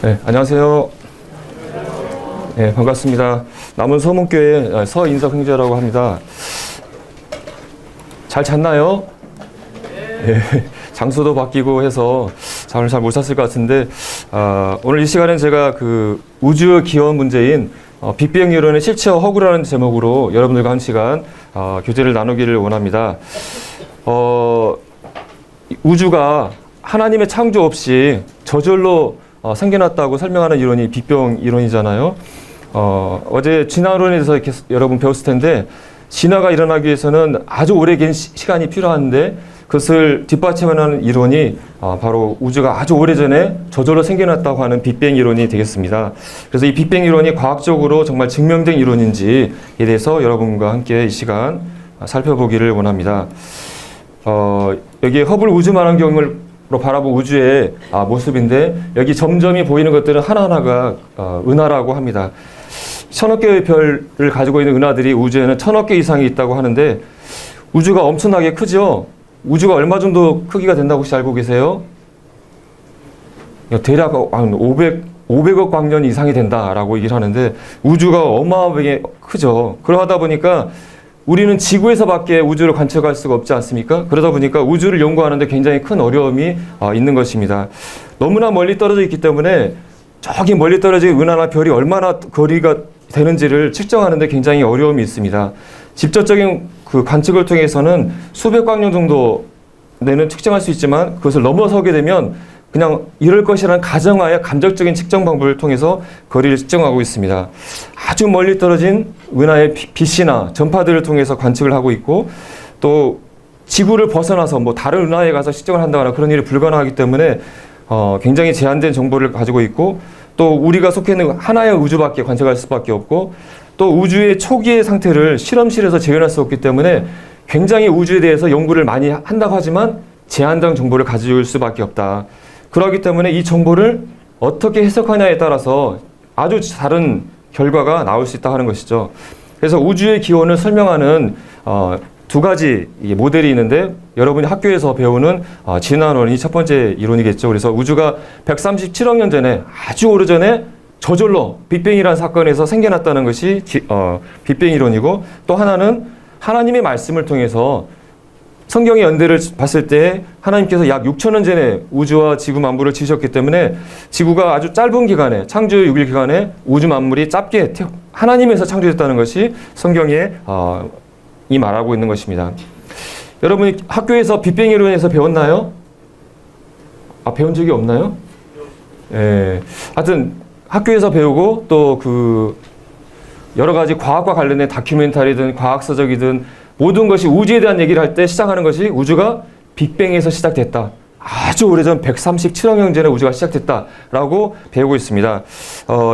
네, 안녕하세요. 네, 반갑습니다. 남원 서문교회 서인석 형제라고 합니다. 잘 잤나요? 네, 장소도 바뀌고 해서 잠을 잘 못 잤을 것 같은데, 오늘 이 시간엔 제가 그 우주 기원 문제인 빅뱅 이론의 실체와 허구라는 제목으로 여러분들과 한 시간 교제를 나누기를 원합니다. 우주가 하나님의 창조 없이 저절로 생겨났다고 설명하는 이론이 빅뱅 이론이잖아요. 어제 진화론에 대해서 이렇게 여러분 배웠을 텐데, 진화가 일어나기 위해서는 아주 오래긴 시간이 필요한데, 그것을 뒷받침하는 이론이 바로 우주가 아주 오래전에 저절로 생겨났다고 하는 빅뱅 이론이 되겠습니다. 그래서 이 빅뱅 이론이 과학적으로 정말 증명된 이론인지에 대해서 여러분과 함께 이 시간 살펴보기를 원합니다. 여기 허블 우주만원경으로 바라본 우주의 모습인데, 여기 점점이 보이는 것들은 하나하나가 은하라고 합니다. 1000억 개의 별을 가지고 있는 은하들이 우주에는 1000억 개 이상이 있다고 하는데, 우주가 엄청나게 크죠? 우주가 얼마 정도 크기가 된다고 혹시 알고 계세요? 대략 한 500억 광년 이상이 된다라고 얘기를 하는데, 우주가 어마어마하게 크죠. 그러다 보니까 우리는 지구에서밖에 우주를 관측할 수가 없지 않습니까? 그러다 보니까 우주를 연구하는데 굉장히 큰 어려움이 있는 것입니다. 너무나 멀리 떨어져 있기 때문에 저기 멀리 떨어진 은하나 별이 얼마나 거리가 되는지를 측정하는데 굉장히 어려움이 있습니다. 직접적인 그 관측을 통해서는 수백 광년 정도 내는 측정할 수 있지만, 그것을 넘어서게 되면 그냥 이럴 것이라는 가정하에 감적적인 측정 방법을 통해서 거리를 측정하고 있습니다. 아주 멀리 떨어진 은하의 빛이나 전파들을 통해서 관측을 하고 있고, 또 지구를 벗어나서 뭐 다른 은하에 가서 측정을 한다거나 그런 일이 불가능하기 때문에 굉장히 제한된 정보를 가지고 있고, 또 우리가 속해 있는 하나의 우주밖에 관측할 수밖에 없고, 또 우주의 초기의 상태를 실험실에서 재현할 수 없기 때문에 굉장히 우주에 대해서 연구를 많이 한다고 하지만 제한된 정보를 가질 수밖에 없다. 그렇기 때문에 이 정보를 어떻게 해석하냐에 따라서 아주 다른 결과가 나올 수 있다 하는 것이죠. 그래서 우주의 기원을 설명하는 두 가지 모델이 있는데, 여러분이 학교에서 배우는 진화론이 첫 번째 이론이겠죠. 그래서 우주가 137억 년 전에, 아주 오래전에 저절로 빅뱅이라는 사건에서 생겨났다는 것이 빅뱅 이론이고, 또 하나는 하나님의 말씀을 통해서 성경의 연대를 봤을 때 하나님께서 약 6천년 전에 우주와 지구 만물을 지으셨기 때문에 지구가 아주 짧은 기간에, 창조 6일 기간에 우주 만물이 짧게 하나님에서 창조됐다는 것이 성경에 이 말하고 있는 것입니다. 여러분이 학교에서 빅뱅 이론에서 배웠나요? 배운 적이 없나요? 예. 하여튼 학교에서 배우고, 또 그 여러 가지 과학과 관련된 다큐멘터리든 과학서적이든 모든 것이 우주에 대한 얘기를 할 때 시작하는 것이 우주가 빅뱅에서 시작됐다. 아주 오래전 137억 년 전에 우주가 시작됐다라고 배우고 있습니다.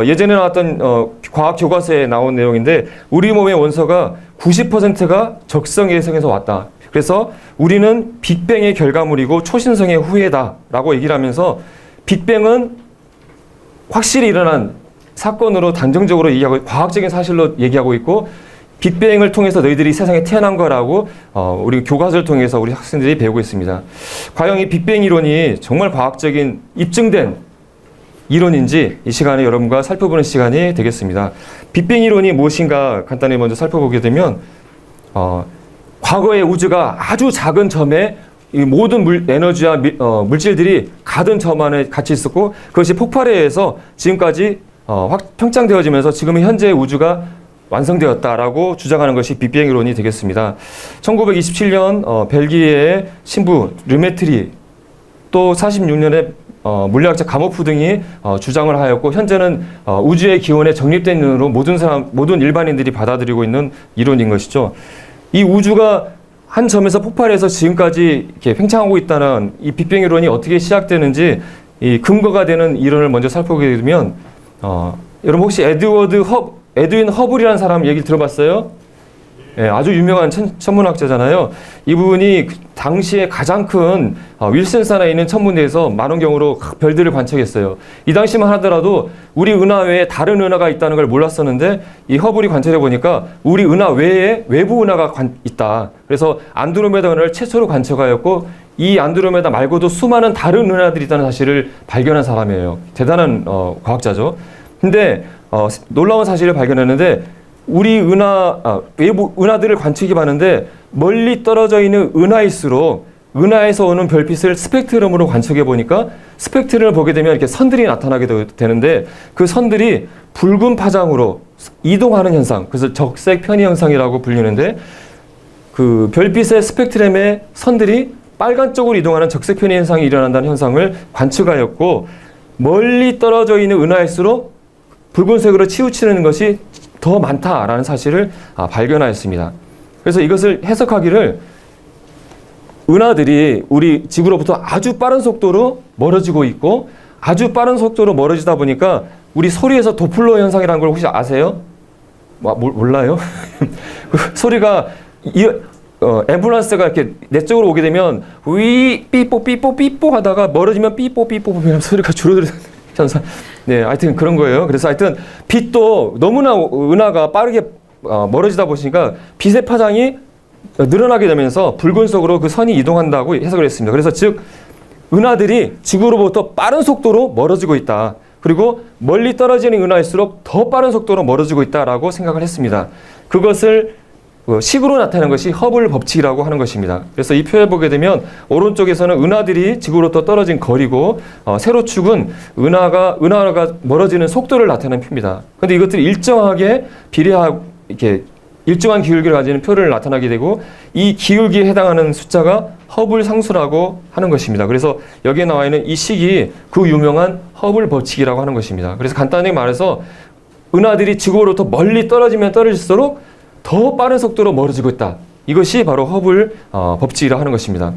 예전에 나왔던 과학 교과서에 나온 내용인데, 우리 몸의 원소가 90%가 적성예성에서 왔다. 그래서 우리는 빅뱅의 결과물이고 초신성의 후예다라고 얘기를 하면서, 빅뱅은 확실히 일어난 사건으로 단정적으로 얘기하고, 과학적인 사실로 얘기하고 있고, 빅뱅을 통해서 너희들이 세상에 태어난 거라고 우리 교과서를 통해서 우리 학생들이 배우고 있습니다. 과연 이 빅뱅 이론이 정말 과학적인 입증된 이론인지 이 시간에 여러분과 살펴보는 시간이 되겠습니다. 빅뱅 이론이 무엇인가 간단히 먼저 살펴보게 되면, 과거의 우주가 아주 작은 점에 이 모든 에너지와 물질들이 가든 점 안에 같이 있었고, 그것이 폭발에 의해서 지금까지 평창되어지면서 지금 현재의 우주가 완성되었다라고 주장하는 것이 빅뱅 이론이 되겠습니다. 1927년 벨기에의 신부 르메트리, 또 46년에 물리학자 가모프 등이 주장을 하였고, 현재는 우주의 기원에 정립된 이론으로 모든 일반인들이 받아들이고 있는 이론인 것이죠. 이 우주가 한 점에서 폭발해서 지금까지 이렇게 팽창하고 있다는 이 빅뱅 이론이 어떻게 시작되는지 이 근거가 되는 이론을 먼저 살펴보게 되면, 여러분 혹시 에드윈 허블이라는 사람 얘기 들어봤어요? 예, 아주 유명한 천문학자잖아요. 이분이 당시에 가장 큰 윌슨산에 있는 천문대에서 만원경으로 별들을 관측했어요. 이 당시만 하더라도 우리 은하 외에 다른 은하가 있다는 걸 몰랐었는데, 이 허블이 관찰해 보니까 우리 은하 외에 외부 은하가 있다. 그래서 안드로메다 은하를 최초로 관측하였고, 이 안드로메다 말고도 수많은 다른 은하들이 있다는 사실을 발견한 사람이에요. 대단한 과학자죠. 근데 놀라운 사실을 발견했는데 우리 외부 은하들을 관측해봤는데 멀리 떨어져 있는 은하일수록 은하에서 오는 별빛을 스펙트럼으로 관측해 보니까 스펙트럼을 보게 되면 이렇게 선들이 나타나게 되는데 그 선들이 붉은 파장으로 이동하는 현상, 그래서 적색 편의 현상이라고 불리는데 그 별빛의 스펙트럼의 선들이 빨간 쪽으로 이동하는 적색 편의 현상이 일어난다는 현상을 관측하였고 멀리 떨어져 있는 은하일수록 붉은색으로 치우치는 것이 더 많다라는 사실을 발견하였습니다. 그래서 이것을 해석하기를 은하들이 우리 지구로부터 아주 빠른 속도로 멀어지고 있고 아주 빠른 속도로 멀어지다 보니까 우리 소리에서 도플러 현상이라는 걸 혹시 아세요? 몰라요? 그 소리가 앰뷸런스가 이렇게 내 쪽으로 오게 되면 삐뽀 삐뽀 삐뽀 하다가 멀어지면 삐뽀 삐뽀 하면 소리가 줄어드는 현상. 네, 하여튼 그런 거예요. 그래서 하여튼 빛도 너무나 은하가 빠르게 멀어지다 보니까 빛의 파장이 늘어나게 되면서 붉은색으로 그 선이 이동한다고 해석을 했습니다. 그래서 즉 은하들이 지구로부터 빠른 속도로 멀어지고 있다. 그리고 멀리 떨어지는 은하일수록 더 빠른 속도로 멀어지고 있다라고 생각을 했습니다. 그것을 식으로 나타내는 것이 허블 법칙이라고 하는 것입니다. 그래서 이 표에 보게 되면 오른쪽에서는 은하들이 지구로부터 떨어진 거리고 세로축은 은하가 멀어지는 속도를 나타내는 표입니다. 그런데 이것들이 일정하게 비례하고 이렇게 일정한 기울기를 가지는 표를 나타나게 되고 이 기울기에 해당하는 숫자가 허블 상수라고 하는 것입니다. 그래서 여기에 나와 있는 이 식이 그 유명한 허블 법칙이라고 하는 것입니다. 그래서 간단히 말해서 은하들이 지구로부터 멀리 떨어지면 떨어질수록 더 빠른 속도로 멀어지고 있다. 이것이 바로 허블 법칙이라고 하는 것입니다.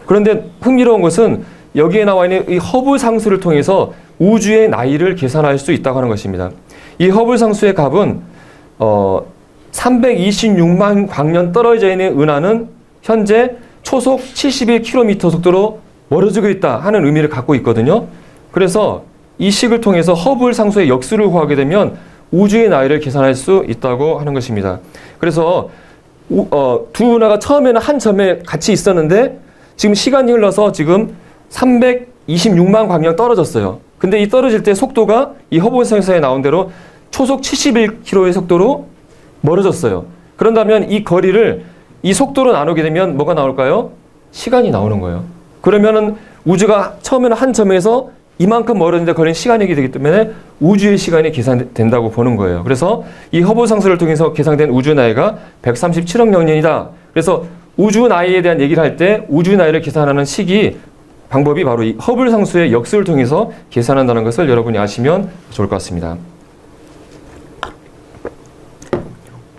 그런데 흥미로운 것은 여기에 나와 있는 이 허블 상수를 통해서 우주의 나이를 계산할 수 있다고 하는 것입니다. 이 허블 상수의 값은 326만 광년 떨어져 있는 은하는 현재 초속 71km 속도로 멀어지고 있다 하는 의미를 갖고 있거든요. 그래서 이 식을 통해서 허블 상수의 역수를 구하게 되면 우주의 나이를 계산할 수 있다고 하는 것입니다. 그래서 두 은하가 처음에는 한 점에 같이 있었는데 지금 시간이 흘러서 지금 326만 광년 떨어졌어요. 근데 이 떨어질 때 속도가 이 허블 상수에 나온 대로 초속 71km의 속도로 멀어졌어요. 그런다면 이 거리를 이 속도로 나누게 되면 뭐가 나올까요? 시간이 나오는 거예요. 그러면은 우주가 처음에는 한 점에서 이만큼 멀어지는데 걸린 시간이기 되기 때문에 우주의 시간이 계산된다고 보는 거예요. 그래서 이 허블 상수를 통해서 계산된 우주 나이가 137억 년이다. 그래서 우주 나이에 대한 얘기를 할 때 우주 나이를 계산하는 방법이 바로 이 허블 상수의 역수를 통해서 계산한다는 것을 여러분이 아시면 좋을 것 같습니다.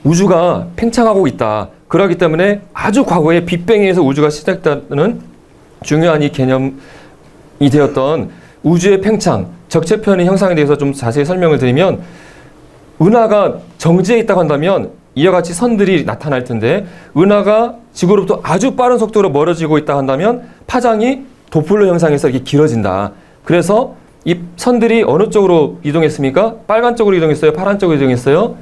우주가 팽창하고 있다. 그렇기 때문에 아주 과거에 빅뱅에서 우주가 시작되는 중요한 이 개념이 되었던 우주의 팽창, 적재편의 형상에 대해서 좀 자세히 설명을 드리면 은하가 정지해 있다고 한다면 이와 같이 선들이 나타날 텐데 은하가 지구로부터 아주 빠른 속도로 멀어지고 있다 한다면 파장이 도플러 형상에서 이렇게 길어진다. 그래서 이 선들이 어느 쪽으로 이동했습니까? 빨간 쪽으로 이동했어요? 파란 쪽으로 이동했어요?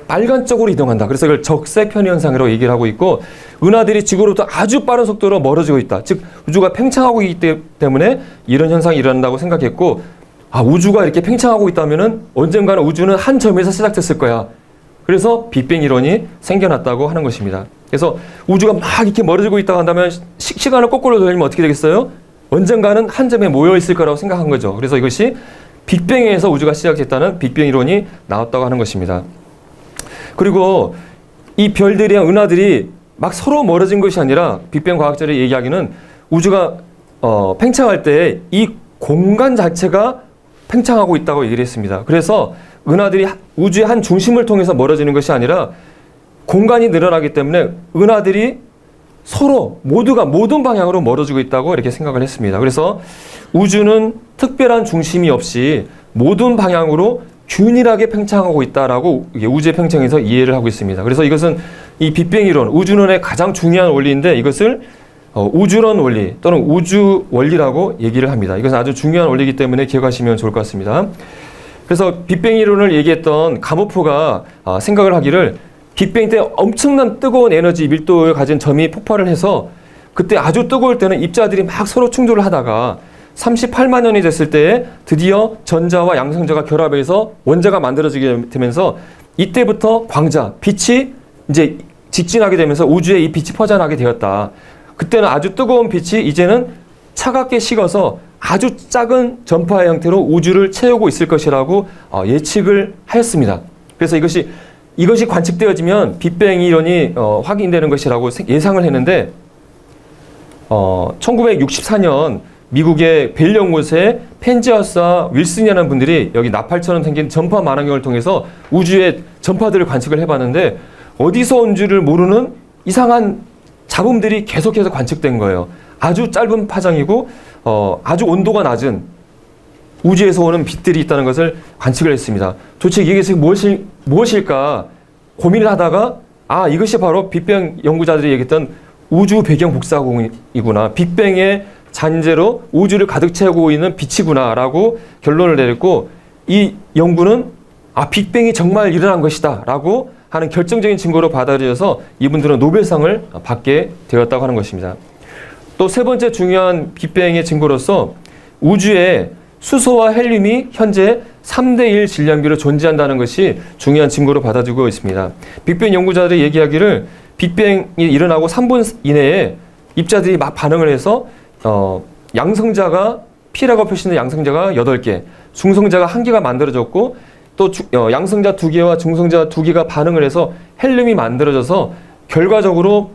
빨간 쪽으로 이동한다. 그래서 이걸 적색 편의 현상이라고 얘기를 하고 있고 은하들이 지구로부터 아주 빠른 속도로 멀어지고 있다. 즉 우주가 팽창하고 있기 때문에 이런 현상이 일어난다고 생각했고 우주가 이렇게 팽창하고 있다면 언젠가는 우주는 한 점에서 시작됐을 거야. 그래서 빅뱅 이론이 생겨났다고 하는 것입니다. 그래서 우주가 막 이렇게 멀어지고 있다고 한다면 시간을 거꾸로 돌리면 어떻게 되겠어요? 언젠가는 한 점에 모여 있을 거라고 생각한 거죠. 그래서 이것이 빅뱅에서 우주가 시작됐다는 빅뱅 이론이 나왔다고 하는 것입니다. 그리고 이 별들이랑 은하들이 막 서로 멀어진 것이 아니라 빅뱅 과학자들이 얘기하기는 우주가 팽창할 때 이 공간 자체가 팽창하고 있다고 얘기를 했습니다. 그래서 은하들이 우주의 한 중심을 통해서 멀어지는 것이 아니라 공간이 늘어나기 때문에 은하들이 서로 모두가 모든 방향으로 멀어지고 있다고 이렇게 생각을 했습니다. 그래서 우주는 특별한 중심이 없이 모든 방향으로 균일하게 팽창하고 있다라고 우주의 팽창에서 이해를 하고 있습니다. 그래서 이것은 이 빅뱅 이론, 우주론의 가장 중요한 원리인데 이것을 우주론 원리 또는 우주 원리라고 얘기를 합니다. 이것은 아주 중요한 원리이기 때문에 기억하시면 좋을 것 같습니다. 그래서 빅뱅 이론을 얘기했던 가모프가 생각을 하기를 빅뱅 때 엄청난 뜨거운 에너지 밀도를 가진 점이 폭발을 해서 그때 아주 뜨거울 때는 입자들이 막 서로 충돌을 하다가 38만 년이 됐을 때 드디어 전자와 양성자가 결합해서 원자가 만들어지게 되면서 이때부터 광자, 빛이 이제 직진하게 되면서 우주에 이 빛이 퍼져나가게 되었다. 그때는 아주 뜨거운 빛이 이제는 차갑게 식어서 아주 작은 전파의 형태로 우주를 채우고 있을 것이라고 예측을 하였습니다. 그래서 이것이 관측되어지면 빅뱅 이론이 확인되는 것이라고 예상을 했는데 1964년 미국의 벨 연구소의 펜지하우스와 윌슨이라는 분들이 여기 나팔처럼 생긴 전파 만원경을 통해서 우주의 전파들을 관측을 해봤는데 어디서 온 줄을 모르는 이상한 잡음들이 계속해서 관측된 거예요. 아주 짧은 파장이고 아주 온도가 낮은 우주에서 오는 빛들이 있다는 것을 관측을 했습니다. 도대체 이게 무엇일까 고민을 하다가 이것이 바로 빅뱅 연구자들이 얘기했던 우주 배경 복사공이구나. 빅뱅의 잔재로 우주를 가득 채우고 있는 빛이구나 라고 결론을 내렸고 이 연구는 빅뱅이 정말 일어난 것이다 라고 하는 결정적인 증거로 받아들여서 이분들은 노벨상을 받게 되었다고 하는 것입니다. 또 세 번째 중요한 빅뱅의 증거로서 우주에 수소와 헬륨이 현재 3대1 질량비로 존재한다는 것이 중요한 증거로 받아들이고 있습니다. 빅뱅 연구자들이 얘기하기를 빅뱅이 일어나고 3분 이내에 입자들이 막 반응을 해서 양성자가 P라고 표시된 양성자가 8개, 중성자가 1개가 만들어졌고 또 양성자 2개와 중성자 2개가 반응을 해서 헬륨이 만들어져서 결과적으로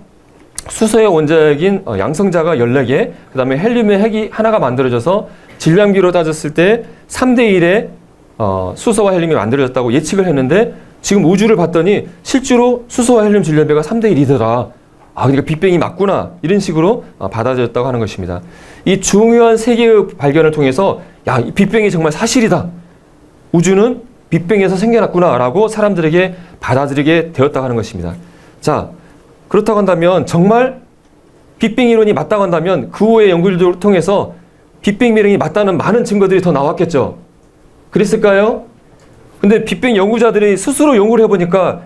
수소의 원자핵인 양성자가 14개, 그 다음에 헬륨의 핵이 하나가 만들어져서 질량비로 따졌을 때 3대1의 수소와 헬륨이 만들어졌다고 예측을 했는데 지금 우주를 봤더니 실제로 수소와 헬륨 질량비가 3대1이더라. 그러니까 빅뱅이 맞구나. 이런 식으로 받아들였다고 하는 것입니다. 이 중요한 세 개의 발견을 통해서 이 빅뱅이 정말 사실이다. 우주는 빅뱅에서 생겨났구나 라고 사람들에게 받아들이게 되었다고 하는 것입니다. 자, 그렇다고 한다면 정말 빅뱅 이론이 맞다고 한다면 그 후의 연구들을 통해서 빅뱅 이론이 맞다는 많은 증거들이 더 나왔겠죠. 그랬을까요? 근데 빅뱅 연구자들이 스스로 연구를 해보니까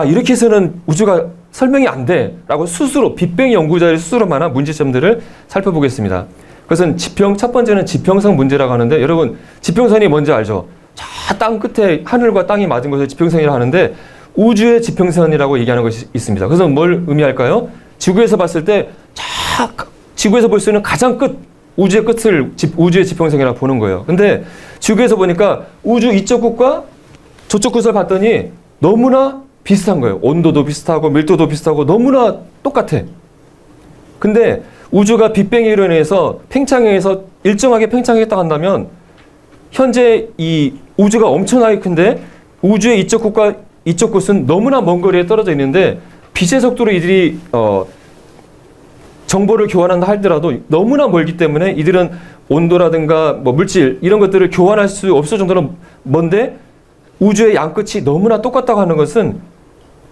이렇게 해서는 우주가 설명이 안 돼 라고 스스로 빅뱅 연구자의 스스로만한 문제점들을 살펴보겠습니다. 그것은 첫 번째는 지평선 문제라고 하는데 여러분 지평선이 뭔지 알죠? 저 땅 끝에 하늘과 땅이 맞은 것을 지평선이라고 하는데 우주의 지평선이라고 얘기하는 것이 있습니다. 그래서 뭘 의미할까요? 지구에서 봤을 때 지구에서 볼 수 있는 가장 끝 우주의 끝을 우주의 지평선이라고 보는 거예요. 근데 지구에서 보니까 우주 이쪽 끝과 저쪽 끝을 봤더니 너무나 비슷한 거예요. 온도도 비슷하고 밀도도 비슷하고 너무나 똑같아. 근데 우주가 빅뱅 이론에 의해서 팽창해서 일정하게 팽창했다 한다면 현재 이 우주가 엄청나게 큰데 우주의 이쪽 끝과 이쪽 끝은 너무나 먼 거리에 떨어져 있는데 빛의 속도로 이들이 정보를 교환한다 하더라도 너무나 멀기 때문에 이들은 온도라든가 물질 이런 것들을 교환할 수 없을 정도로 먼데 우주의 양 끝이 너무나 똑같다고 하는 것은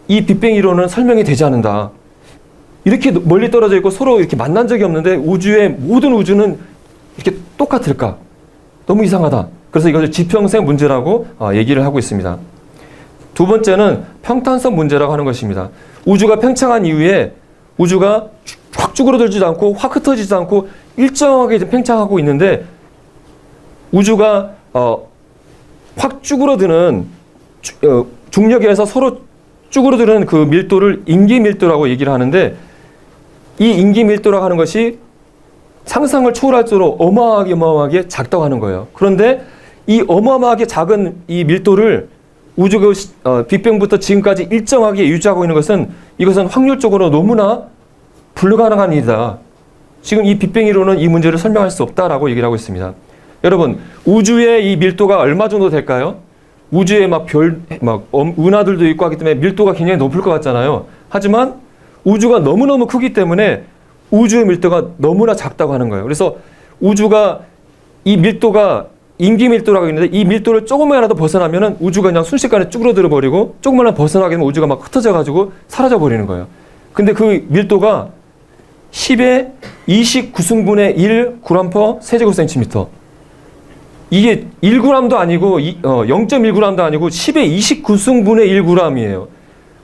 이 빅뱅 이론은 설명이 되지 않는다. 이렇게 멀리 떨어져 있고 서로 이렇게 만난 적이 없는데 우주의 모든 우주는 이렇게 똑같을까? 너무 이상하다. 그래서 이것을 지평선 문제라고 얘기를 하고 있습니다. 두 번째는 평탄선 문제라고 하는 것입니다. 우주가 팽창한 이후에 우주가 확 쭈그러들지도 않고 확 흩어지지도 않고 일정하게 팽창하고 있는데 우주가 확 쭈그러드는 중력에 의해서 서로 쭈그러드는 그 밀도를 인기 밀도라고 얘기를 하는데 이 인기 밀도라고 하는 것이 상상을 초월할 정도로 어마어마하게 작다고 하는 거예요. 그런데 이 어마어마하게 작은 이 밀도를 우주가 빅뱅부터 지금까지 일정하게 유지하고 있는 것은 이것은 확률적으로 너무나 불가능한 일이다. 지금 이 빅뱅 이론은 이 문제를 설명할 수 없다라고 얘기를 하고 있습니다. 여러분, 우주의 이 밀도가 얼마 정도 될까요? 우주에 은하들도 있고 하기 때문에 밀도가 굉장히 높을 것 같잖아요. 하지만 우주가 너무너무 크기 때문에 우주의 밀도가 너무나 작다고 하는 거예요. 그래서 우주가 이 밀도가 인기 밀도라고 있는데 이 밀도를 조금만이라도 벗어나면은 우주가 그냥 순식간에 쭈그러들어 버리고 조금만 벗어나게 되면 우주가 막 흩어져 가지고 사라져 버리는 거예요. 근데 그 밀도가 10의 29승분의 1g/cm 세제곱센티미터. 이게 1g도 아니고 0.1g도 아니고 10의 29승분의 1g이에요.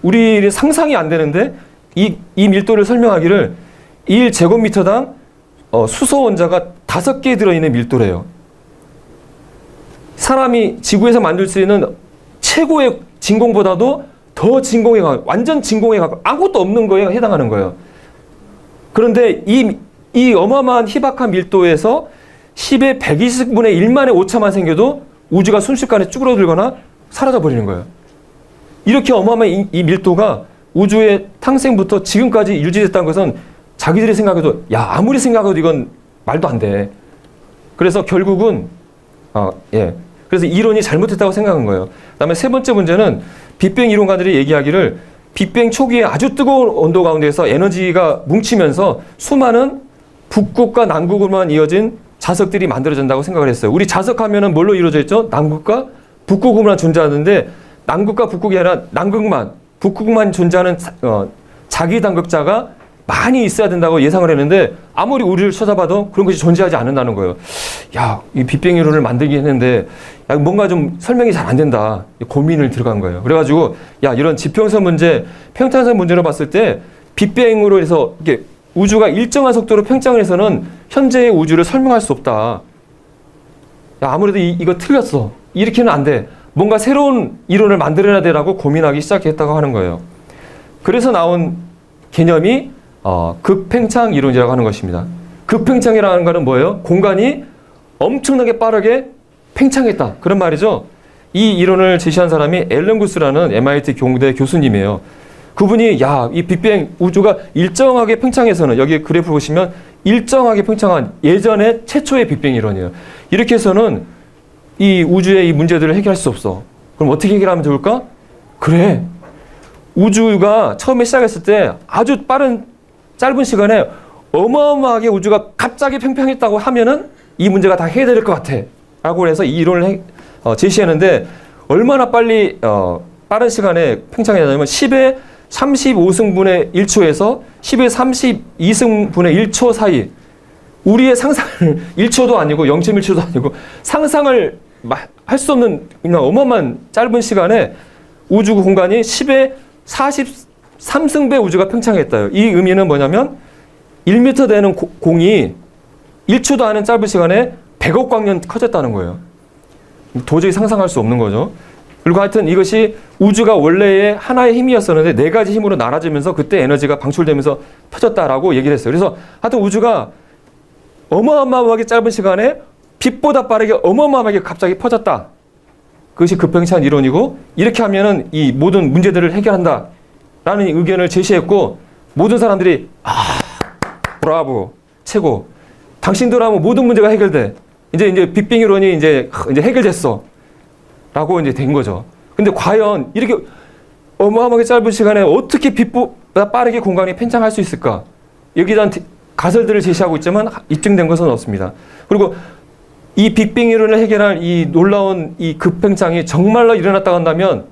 우리 상상이 안 되는데 이 밀도를 설명하기를 1제곱미터당 수소 원자가 5개 들어있는 밀도래요. 사람이 지구에서 만들 수 있는 최고의 진공보다도 더 진공에 완전 진공에 가까운 아무것도 없는 거에 해당하는 거예요. 그런데 이 어마어마한 희박한 밀도에서 10의 120분의 1만의 오차만 생겨도 우주가 순식간에 쭈그러들거나 사라져버리는 거예요. 이렇게 어마어마한 이 밀도가 우주의 탄생부터 지금까지 유지됐다는 것은 자기들이 생각해도 아무리 생각해도 이건 말도 안 돼. 그래서 결국은 그래서 이론이 잘못했다고 생각한 거예요. 그다음에 세 번째 문제는 빅뱅 이론가들이 얘기하기를 빅뱅 초기에 아주 뜨거운 온도 가운데서 에너지가 뭉치면서 수많은 북극과 남극으로만 이어진 자석들이 만들어진다고 생각을 했어요. 우리 자석하면은 뭘로 이루어져 있죠? 남극과 북극으로만 존재하는데 남극과 북극이 아니라 북극만 존재하는 자기 담극자가 많이 있어야 된다고 예상을 했는데 아무리 우리를 찾아봐도 그런 것이 존재하지 않는다는 거예요. 이 빅뱅 이론을 만들긴 했는데 뭔가 좀 설명이 잘 안 된다. 고민을 들어간 거예요. 그래가지고 이런 지평선 문제, 평탄선 문제로 봤을 때 빅뱅으로 해서 이게 우주가 일정한 속도로 팽창을 해서는 현재의 우주를 설명할 수 없다. 아무래도 이거 틀렸어. 이렇게는 안 돼. 뭔가 새로운 이론을 만들어야 되라고 고민하기 시작했다고 하는 거예요. 그래서 나온 개념이 극팽창 이론이라고 하는 것입니다. 극팽창이라는 것은 뭐예요? 공간이 엄청나게 빠르게 팽창했다. 그런 말이죠. 이 이론을 제시한 사람이 앨런 구스라는 MIT 공대 교수님이에요. 그분이 이 빅뱅 우주가 일정하게 팽창해서는 여기 그래프 보시면 일정하게 팽창한 예전의 최초의 빅뱅 이론이에요. 이렇게 해서는 이 우주의 이 문제들을 해결할 수 없어. 그럼 어떻게 해결하면 좋을까? 그래. 우주가 처음에 시작했을 때 아주 짧은 시간에 어마어마하게 우주가 갑자기 팽창했다고 하면은 이 문제가 다 해결될 것 같아. 라고 해서 이 이론을 제시했는데 얼마나 빨리 빠른 시간에 팽창이 되냐면 10의 35승분의 1초에서 10의 32승분의 1초 사이 우리의 상상을 1초도 아니고 0.1초도 아니고 상상을 할 수 없는 어마어마한 짧은 시간에 우주 공간이 10의 43승배 우주가 팽창했다요. 이 의미는 뭐냐면 1m 되는 공이 1초도 않은 짧은 시간에 100억 광년 커졌다는 거예요. 도저히 상상할 수 없는 거죠. 그리고 하여튼 이것이 우주가 원래의 하나의 힘이었었는데 4가지 힘으로 나눠지면서 그때 에너지가 방출되면서 터졌다라고 얘기를 했어요. 그래서 하여튼 우주가 어마어마하게 짧은 시간에 빛보다 빠르게 어마어마하게 갑자기 퍼졌다. 그것이 급팽창 이론이고 이렇게 하면은 이 모든 문제들을 해결한다. 라는 의견을 제시했고 모든 사람들이 브라보 최고. 당신들 하면 모든 문제가 해결돼. 이제 빅뱅 이론이 이제 해결됐어. 라고 이제 된 거죠. 근데 과연 이렇게 어마어마하게 짧은 시간에 어떻게 빛보다 빠르게 공간이 팽창할 수 있을까? 여기에 대한 가설들을 제시하고 있지만 입증된 것은 없습니다. 그리고 이 빅뱅 이론을 해결할 이 놀라운 이 급팽창이 정말로 일어났다고 한다면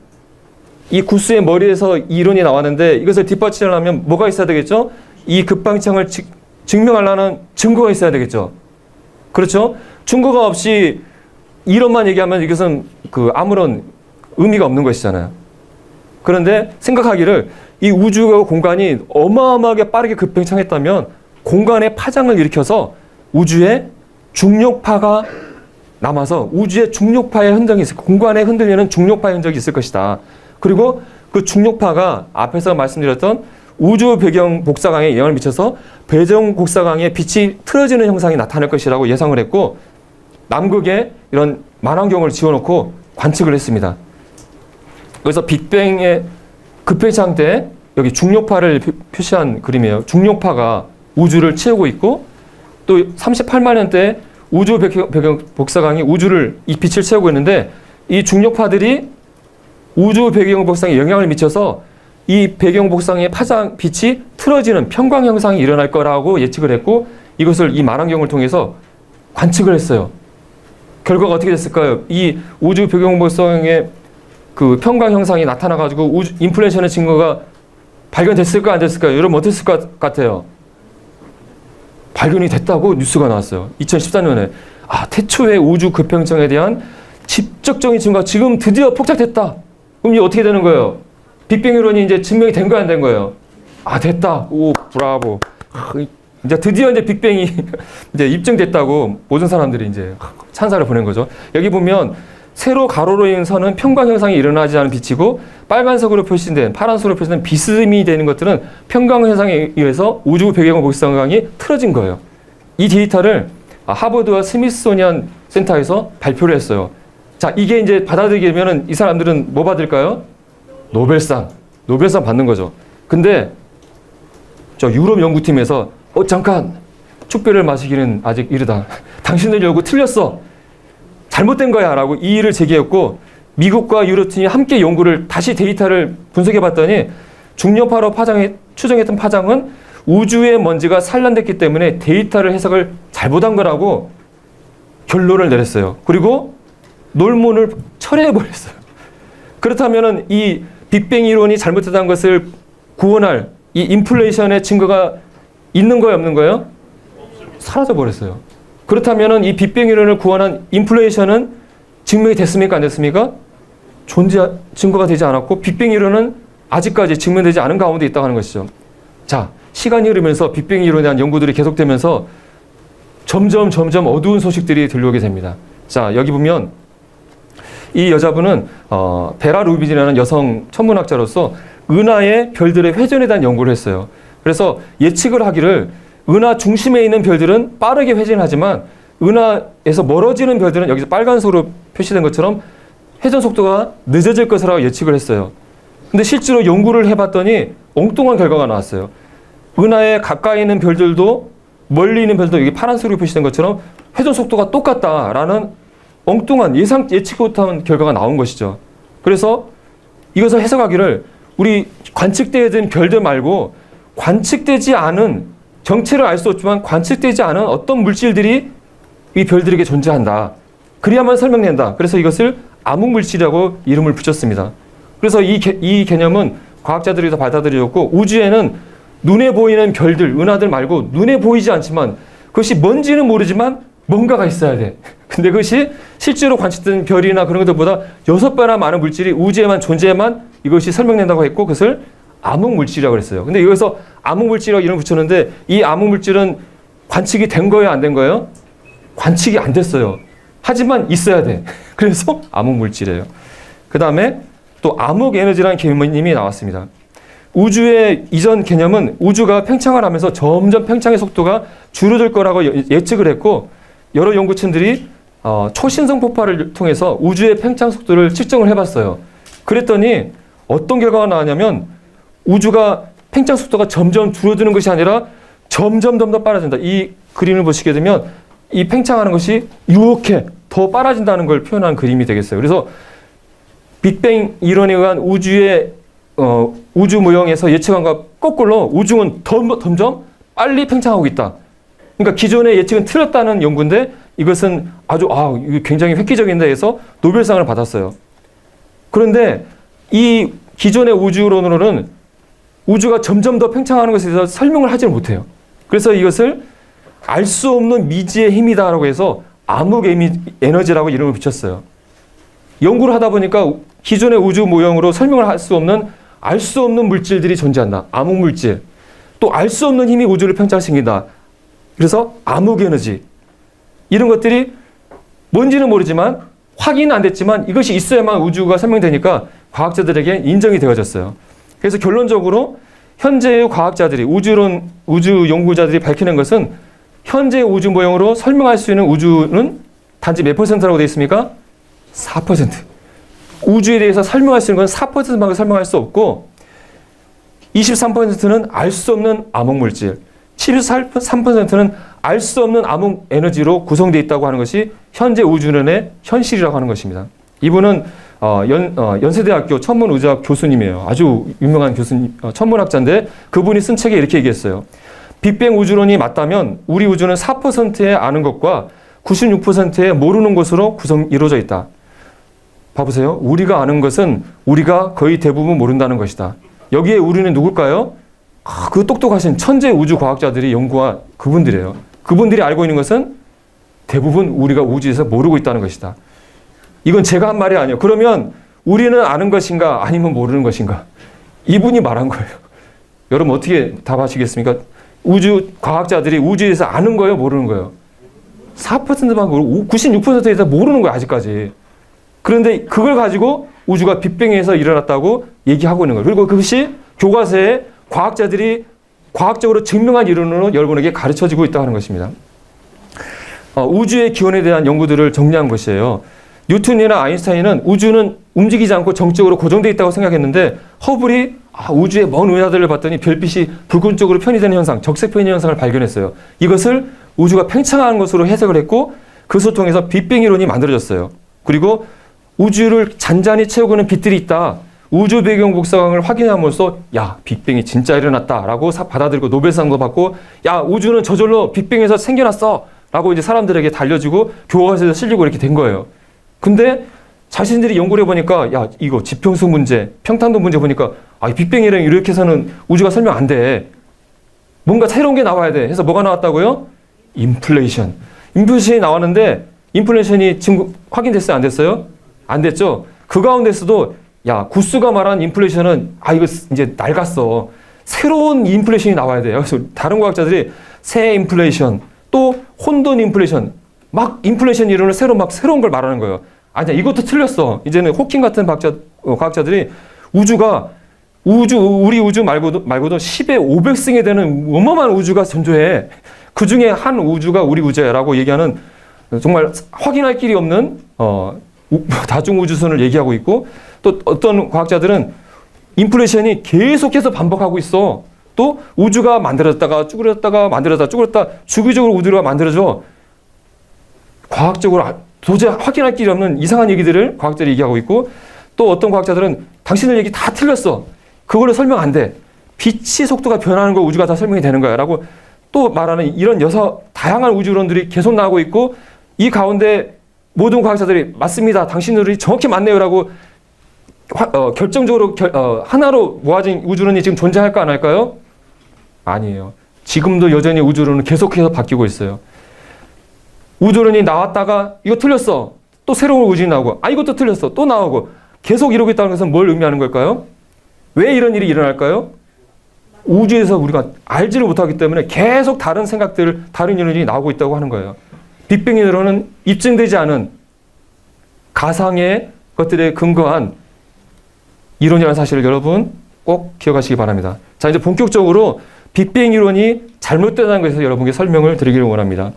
이 구스의 머리에서 이 이론이 나왔는데 이것을 뒷받침하려면 뭐가 있어야 되겠죠? 이 급팽창을 증명하려는 증거가 있어야 되겠죠. 그렇죠? 증거가 없이 이론만 얘기하면 이것은 아무런 의미가 없는 것이잖아요. 그런데 생각하기를 이 우주와 공간이 어마어마하게 빠르게 급팽창했다면 공간의 파장을 일으켜서 우주에 중력파가 남아서 우주의 중력파의 흔적이 있을 공간에 흔들리는 중력파의 흔적이 있을 것이다. 그리고 그 중력파가 앞에서 말씀드렸던 우주 배경 복사광에 영향을 미쳐서 배경 복사광의 빛이 틀어지는 현상이 나타날 것이라고 예상을 했고 남극에 이런 만환경을 지어놓고 관측을 했습니다. 그래서 빅뱅의 급팽창 때 여기 중력파를 표시한 그림이에요. 중력파가 우주를 채우고 있고 또 38만 년 때 우주 배경 복사광이 우주를 이 빛을 채우고 있는데 이 중력파들이 우주 배경 복사광에 영향을 미쳐서 이 배경 복사광의 파장 빛이 틀어지는 편광 현상이 일어날 거라고 예측을 했고 이것을 이 만환경을 통해서 관측을 했어요. 결과가 어떻게 됐을까요? 이 우주 배경 복사광의 그 편광 현상이 나타나가지고 인플레이션의 증거가 발견됐을까 안 됐을까요? 여러분 어땠을 것 같아요? 발견이 됐다고 뉴스가 나왔어요. 2014년에 태초의 우주 급팽창에 대한 직접적인 증거가 지금 드디어 포착됐다. 그럼 이제 어떻게 되는 거예요? 빅뱅 이론이 이제 증명이 된 거야 안 된 거예요? 됐다. 오 브라보. 이제 드디어 이제 빅뱅이 이제 입증됐다고 모든 사람들이 이제 찬사를 보낸 거죠. 여기 보면 세로 가로로 있는 선은 평광 현상이 일어나지 않은 빛이고 빨간색으로 표시된 파란색으로 표시된 비스듬히 되는 것들은 평광 현상에 의해서 우주 배경 복상광이 틀어진 거예요. 이 데이터를 하버드와 스미소니안 센터에서 발표를 했어요. 자, 이게 이제 받아들이게 되면은 이 사람들은 뭐 받을까요? 노벨상 받는 거죠. 근데 저 유럽 연구팀에서 잠깐 축배를 마시기는 아직 이르다. 당신들 연구 틀렸어. 잘못된 거야 라고 이의를 제기했고 미국과 유럽팀이 함께 연구를 다시 데이터를 분석해 봤더니 중력파로 파장에 추정했던 파장은 우주의 먼지가 산란됐기 때문에 데이터를 해석을 잘못한 거라고 결론을 내렸어요. 그리고 논문을 철회해 버렸어요. 그렇다면은 이 빅뱅 이론이 잘못됐다는 것을 구원할 이 인플레이션의 증거가 있는 거예요, 없는 거예요? 사라져 버렸어요. 그렇다면은 이 빅뱅 이론을 구원한 인플레이션은 증명이 됐습니까, 안 됐습니까? 증거가 되지 않았고 빅뱅 이론은 아직까지 증명되지 않은 가운데 있다고 하는 것이죠. 자, 시간이 흐르면서 빅뱅 이론에 대한 연구들이 계속되면서 점점 어두운 소식들이 들려오게 됩니다. 자, 여기 보면 이 여자분은 베라 루비진이라는 여성 천문학자로서 은하의 별들의 회전에 대한 연구를 했어요. 그래서 예측을 하기를 은하 중심에 있는 별들은 빠르게 회전하지만 은하에서 멀어지는 별들은 여기서 빨간색으로 표시된 것처럼 회전 속도가 늦어질 것이라고 예측을 했어요. 근데 실제로 연구를 해봤더니 엉뚱한 결과가 나왔어요. 은하에 가까이 있는 별들도 멀리 있는 별도 여기 파란색으로 표시된 것처럼 회전 속도가 똑같다라는 엉뚱한 예측 못한 결과가 나온 것이죠. 그래서 이것을 해석하기를 우리 관측되어진 별들 말고 관측되지 않은 정체를 알 수 없지만 관측되지 않은 어떤 물질들이 이 별들에게 존재한다. 그래야만 설명된다. 그래서 이것을 암흑물질이라고 이름을 붙였습니다. 그래서 이 개념은 과학자들이 다 받아들여졌고 우주에는 눈에 보이는 별들, 은하들 말고 눈에 보이지 않지만 그것이 뭔지는 모르지만 뭔가가 있어야 돼. 근데 그것이 실제로 관측된 별이나 그런 것들보다 6배나 많은 물질이 우주에만 존재에만 이것이 설명된다고 했고 그것을 암흑물질이라고 했어요. 근데 여기서 암흑물질이라고 이름을 붙였는데 이 암흑물질은 관측이 된 거예요, 안 된 거예요? 관측이 안 됐어요. 하지만 있어야 돼. 그래서 암흑물질이에요. 그 다음에 또 암흑에너지라는 개념이 나왔습니다. 우주의 이전 개념은 우주가 팽창을 하면서 점점 팽창의 속도가 줄어들 거라고 예측을 했고 여러 연구팀들이 초신성 폭발을 통해서 우주의 팽창 속도를 측정을 해봤어요. 그랬더니 어떤 결과가 나왔냐면 우주가 팽창 속도가 점점 줄어드는 것이 아니라 점점 더 빨라진다. 이 그림을 보시게 되면 이 팽창하는 것이 이렇게 더 빨라진다는 걸 표현한 그림이 되겠어요. 그래서 빅뱅 이론에 의한 우주의 우주 모형에서 예측한 것과 거꾸로 우주는 점점 빨리 팽창하고 있다. 그러니까 기존의 예측은 틀렸다는 연구인데 이것은 아주 굉장히 획기적인데 해서 노벨상을 받았어요. 그런데 이 기존의 우주론으로는 우주가 점점 더 팽창하는 것에 대해서 설명을 하지 못해요. 그래서 이것을 알 수 없는 미지의 힘이다라고 해서 암흑 에너지라고 이름을 붙였어요. 연구를 하다 보니까 기존의 우주 모형으로 설명을 할 수 없는 알 수 없는 물질들이 존재한다. 암흑 물질. 또 알 수 없는 힘이 우주를 팽창시킨다. 그래서 암흑 에너지. 이런 것들이 뭔지는 모르지만 확인은 안 됐지만 이것이 있어야만 우주가 설명되니까 과학자들에게 인정이 되어졌어요. 그래서 결론적으로 현재의 과학자들이 우주 연구자들이 밝혀낸 것은 현재의 우주 모형으로 설명할 수 있는 우주는 단지 몇 %라고 되어 있습니까? 4%. 우주에 대해서 설명할 수 있는 건 4%밖에 설명할 수 없고 23%는 알 수 없는 암흑물질, 73%는 알 수 없는 암흑 에너지로 구성되어 있다고 하는 것이 현재 우주론의 현실이라고 하는 것입니다. 이분은 연세대학교 천문우주학 교수님이에요. 아주 유명한 교수님, 천문학자인데 그분이 쓴 책에 이렇게 얘기했어요. 빅뱅 우주론이 맞다면 우리 우주는 4%의 아는 것과 96%의 모르는 것으로 이루어져 있다. 봐보세요. 우리가 아는 것은 우리가 거의 대부분 모른다는 것이다. 여기에 우리는 누굴까요? 그 똑똑하신 천재 우주 과학자들이 연구한 그분들이에요. 그분들이 알고 있는 것은 대부분 우리가 우주에서 모르고 있다는 것이다. 이건 제가 한 말이 아니에요. 그러면 우리는 아는 것인가 아니면 모르는 것인가? 이분이 말한 거예요. 여러분 어떻게 답하시겠습니까? 우주 과학자들이 우주에서 아는 거예요, 모르는 거예요? 4%만 모르고 96%에 대해서 모르는 거예요, 아직까지. 그런데 그걸 가지고 우주가 빅뱅에서 일어났다고 얘기하고 있는 거예요. 그리고 그것이 교과서에 과학자들이 과학적으로 증명한 이론으로 여러분에게 가르쳐지고 있다고 하는 것입니다. 우주의 기원에 대한 연구들을 정리한 것이에요. 뉴턴이나 아인슈타인은 우주는 움직이지 않고 정적으로 고정되어 있다고 생각했는데 허블이 우주의 먼 은하들을 봤더니 별빛이 붉은 쪽으로 편의되는 현상, 적색 편의 현상을 발견했어요. 이것을 우주가 팽창하는 것으로 해석을 했고 그것을 통해서 빅뱅 이론이 만들어졌어요. 그리고 우주를 잔잔히 채우고는 빛들이 있다. 우주 배경 복사광을 확인함으로써 야, 빅뱅이 진짜 일어났다라고 받아들이고 노벨상도 받고 야, 우주는 저절로 빅뱅에서 생겨났어 라고 이제 사람들에게 달려지고 교과서에서 실리고 이렇게 된 거예요. 근데 자신들이 연구를 해보니까 야, 이거 지평수 문제, 평탄도 문제 보니까 빅뱅이랑 이렇게 해서는 우주가 설명 안 돼. 뭔가 새로운 게 나와야 돼. 해서 뭐가 나왔다고요? 인플레이션. 인플레이션이 나왔는데 인플레이션이 지금 확인됐어요? 안 됐어요? 안 됐죠? 그 가운데서도 야, 구스가 말한 인플레이션은 이거 이제 낡았어. 새로운 인플레이션이 나와야 돼요. 그래서 다른 과학자들이 새 인플레이션, 또 혼돈 인플레이션, 막 인플레이션 이론을 새로운 걸 말하는 거예요. 아니야, 이것도 틀렸어. 이제는 호킹 같은 과학자들이 우리 우주 말고도 10의 500승에 되는 어마어마한 우주가 존재해. 그 중에 한 우주가 우리 우주야라고 얘기하는 정말 확인할 길이 없는 다중우주선을 얘기하고 있고 또 어떤 과학자들은 인플레이션이 계속해서 반복하고 있어. 또 우주가 만들어졌다가 쭈그렸다가 만들어졌다가 쭈그렸다 주기적으로 우주가 만들어져. 과학적으로 도저히 확인할 길이 없는 이상한 얘기들을 과학자들이 얘기하고 있고 또 어떤 과학자들은 당신들 얘기 다 틀렸어. 그걸로 설명 안 돼. 빛의 속도가 변하는 거 우주가 다 설명이 되는 거야 라고 또 말하는 이런 다양한 우주론들이 계속 나오고 있고 이 가운데 모든 과학자들이 맞습니다. 당신들이 정확히 맞네요 라고 결정적으로 하나로 모아진 우주론이 지금 존재할까 안 할까요? 아니에요. 지금도 여전히 우주론은 계속해서 바뀌고 있어요. 우주론이 나왔다가 이거 틀렸어. 또 새로운 우주론이 나오고 이것도 틀렸어. 또 나오고 계속 이러고 있다는 것은 뭘 의미하는 걸까요? 왜 이런 일이 일어날까요? 우주에서 우리가 알지를 못하기 때문에 계속 다른 생각들, 다른 이론이 나오고 있다고 하는 거예요. 빅뱅 이론은 입증되지 않은 가상의 것들에 근거한 이론이라는 사실을 여러분 꼭 기억하시기 바랍니다. 자, 이제 본격적으로 빅뱅 이론이 잘못되다는 것에서 여러분께 설명을 드리기를 원합니다.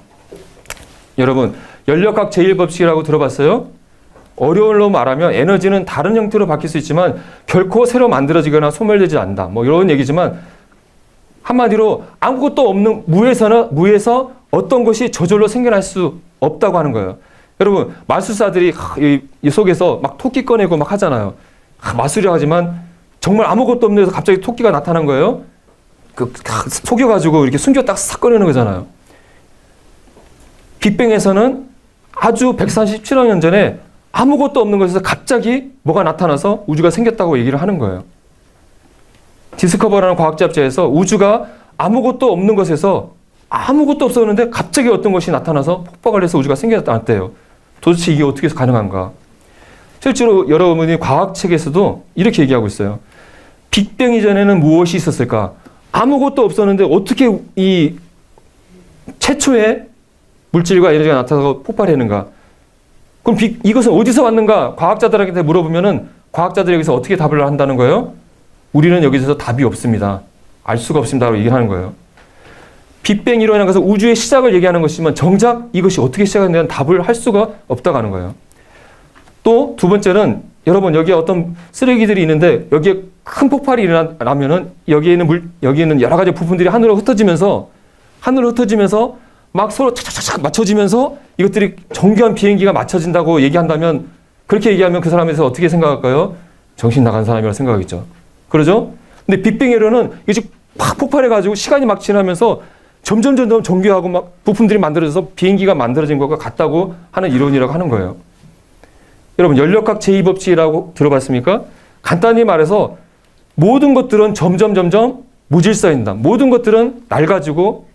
여러분, 연력학 제1법칙이라고 들어봤어요? 어려운 걸로 말하면 에너지는 다른 형태로 바뀔 수 있지만 결코 새로 만들어지거나 소멸되지 않는다. 이런 얘기지만 한마디로 아무것도 없는 무에서 어떤 것이 저절로 생겨날 수 없다고 하는 거예요. 여러분, 마술사들이 이 속에서 막 토끼 꺼내고 막 하잖아요. 마술이라 하지만 정말 아무것도 없는 데서 갑자기 토끼가 나타난 거예요. 속여가지고 이렇게 숨겼다가 싹 꺼내는 거잖아요. 빅뱅에서는 아주 137억 년 전에 아무것도 없는 것에서 갑자기 뭐가 나타나서 우주가 생겼다고 얘기를 하는 거예요. 디스커버라는 과학 잡지에서 우주가 아무것도 없는 것에서 아무것도 없었는데 갑자기 어떤 것이 나타나서 폭발을 해서 우주가 생겼다는데요. 도대체 이게 어떻게 해서 가능한가? 실제로 여러분이 과학책에서도 이렇게 얘기하고 있어요. 빅뱅 이전에는 무엇이 있었을까? 아무것도 없었는데 어떻게 이 최초의 물질과 에너지가 나타나서 폭발했는가? 그럼 이것은 어디서 왔는가? 과학자들에게 물어보면은 과학자들이 여기서 어떻게 답을 한다는 거예요? 우리는 여기서 답이 없습니다. 알 수가 없습니다라고 얘기하는 거예요. 빅뱅 이론이라는 것은 우주의 시작을 얘기하는 것이지만 정작 이것이 어떻게 시작했는지 답을 할 수가 없다고 하는 거예요. 또 두 번째는 여러분 여기에 어떤 쓰레기들이 있는데 여기에 큰 폭발이 일어나면은 여기에 있는 여러 가지 부품들이 하늘로 흩어지면서 막 서로 착착착 맞춰지면서 이것들이 정교한 비행기가 맞춰진다고 얘기한다면 그렇게 얘기하면 그 사람에서 어떻게 생각할까요? 정신 나간 사람이라고 생각하겠죠. 그러죠? 근데 빅뱅 이론은 이게 팍 폭발해가지고 시간이 막 지나면서 점점 정교하고 막 부품들이 만들어져서 비행기가 만들어진 것과 같다고 하는 이론이라고 하는 거예요. 여러분 연력학 제2법칙이라고 들어봤습니까? 간단히 말해서 모든 것들은 점점 무질서해진다. 모든 것들은 낡아지고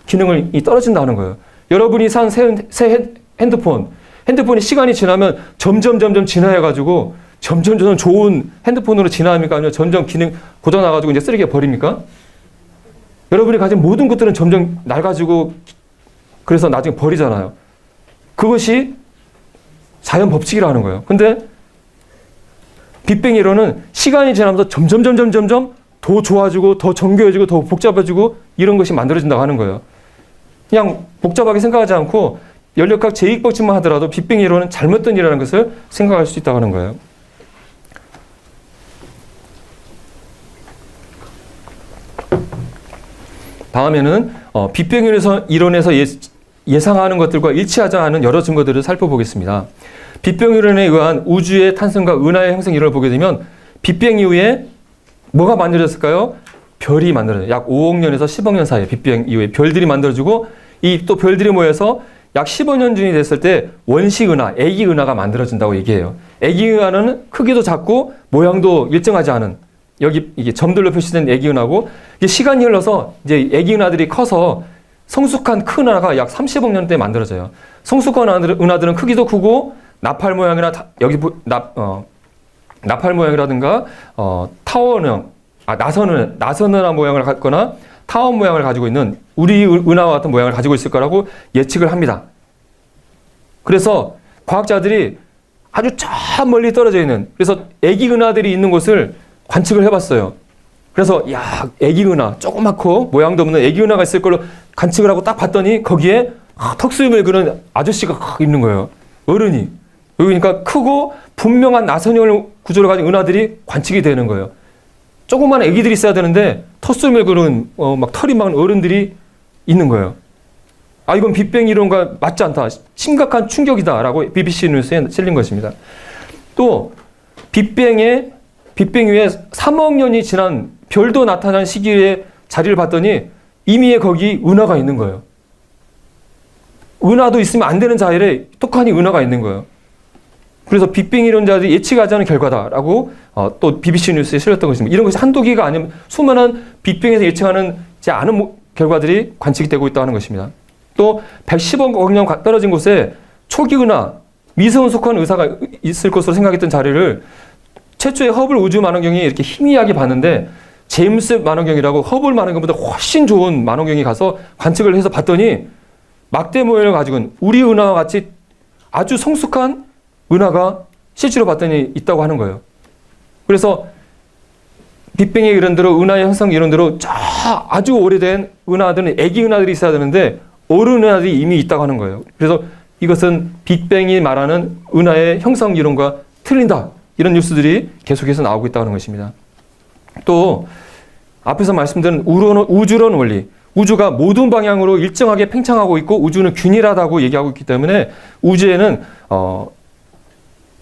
기능이 떨어진다는 거예요. 여러분이 산 새 핸드폰이 시간이 지나면 점점 진화해가지고 점점 좋은 핸드폰으로 진화합니까? 아니면 점점 기능 고장나가지고 이제 쓰레기에 버립니까? 여러분이 가진 모든 것들은 점점 낡아지고 그래서 나중에 버리잖아요. 그것이 자연 법칙이라는 거예요. 근데 빅뱅 이론은 시간이 지나면서 점점 더 좋아지고 더 정교해지고 더 복잡해지고 이런 것이 만들어진다고 하는 거예요. 그냥 복잡하게 생각하지 않고 연력학 제2법칙만 하더라도 빅뱅 이론은 잘못된 일이라는 것을 생각할 수 있다고 하는 거예요. 다음에는 빅뱅 이론에서 예상하는 것들과 일치하지 않은 여러 증거들을 살펴보겠습니다. 빅뱅 이론에 의한 우주의 탄생과 은하의 형성 이론을 보게 되면 빅뱅 이후에 뭐가 만들어졌을까요? 별이 만들어져요. 약 5억 년에서 10억 년 사이에 빅뱅 이후에 별들이 만들어지고 이 또 별들이 모여서 약 15년 중이 됐을 때 원시 은하, 애기 은하가 만들어진다고 얘기해요. 애기 은하는 크기도 작고 모양도 일정하지 않은 여기 이게 점들로 표시된 애기 은하고 이게 시간이 흘러서 이제 애기 은하들이 커서 성숙한 큰 은하가 약 30억 년대에 만들어져요. 성숙한 은하들은 크기도 크고 나팔 모양이나 나팔 모양이라든가 타원형, 나선 은하 모양을 갖거나 타원 모양을 가지고 있는 우리 은하와 같은 모양을 가지고 있을 거라고 예측을 합니다. 그래서 과학자들이 아주 저 멀리 떨어져 있는 그래서 애기 은하들이 있는 곳을 관측을 해봤어요. 그래서 야 애기 은하 조그맣고 모양도 없는 애기 은하가 있을 걸로 관측을 하고 딱 봤더니 거기에 턱수염을 그는 아저씨가 있는 거예요. 어른이. 그러니까 크고 분명한 나선형 구조를 가진 은하들이 관측이 되는 거예요. 조그만 애기들이 있어야 되는데 턱수염을 그는 막 털이 많은 어른들이 있는 거예요. 아 이건 빅뱅 이론과 맞지 않다. 심각한 충격이다라고 BBC 뉴스에 실린 것입니다. 또 빅뱅 이후에 3억 년이 지난 별도 나타난 시기에 자리를 봤더니 이미 거기 은하가 있는 거예요. 은하도 있으면 안 되는 자리에 똑하니 은하가 있는 거예요. 그래서 빅뱅 이론자들이 예측하지 않은 결과다라고 또 BBC 뉴스에 실렸던 것입니다. 이런 것이 한두 개가 아니면 수많은 빅뱅에서 예측하는 않은 결과들이 관측이 되고 있다는 것입니다. 또 110억 년 떨어진 곳에 초기 은하, 미성숙한 의사가 있을 것으로 생각했던 자리를 최초의 허블 우주 망원경이 이렇게 희미하게 봤는데 제임스 망원경이라고 허블 망원경보다 훨씬 좋은 망원경이 가서 관측을 해서 봤더니 막대 모양을 가지고 있는 우리 은하와 같이 아주 성숙한 은하가 실제로 봤더니 있다고 하는 거예요. 그래서 빅뱅의 이론대로 은하의 형성 이론대로 아주 오래된 은하들은 애기 은하들이 있어야 되는데 어른 은하들이 이미 있다고 하는 거예요. 그래서 이것은 빅뱅이 말하는 은하의 형성 이론과 틀린다. 이런 뉴스들이 계속해서 나오고 있다는 것입니다. 또 앞에서 말씀드린 우주론 원리. 우주가 모든 방향으로 일정하게 팽창하고 있고 우주는 균일하다고 얘기하고 있기 때문에 우주에는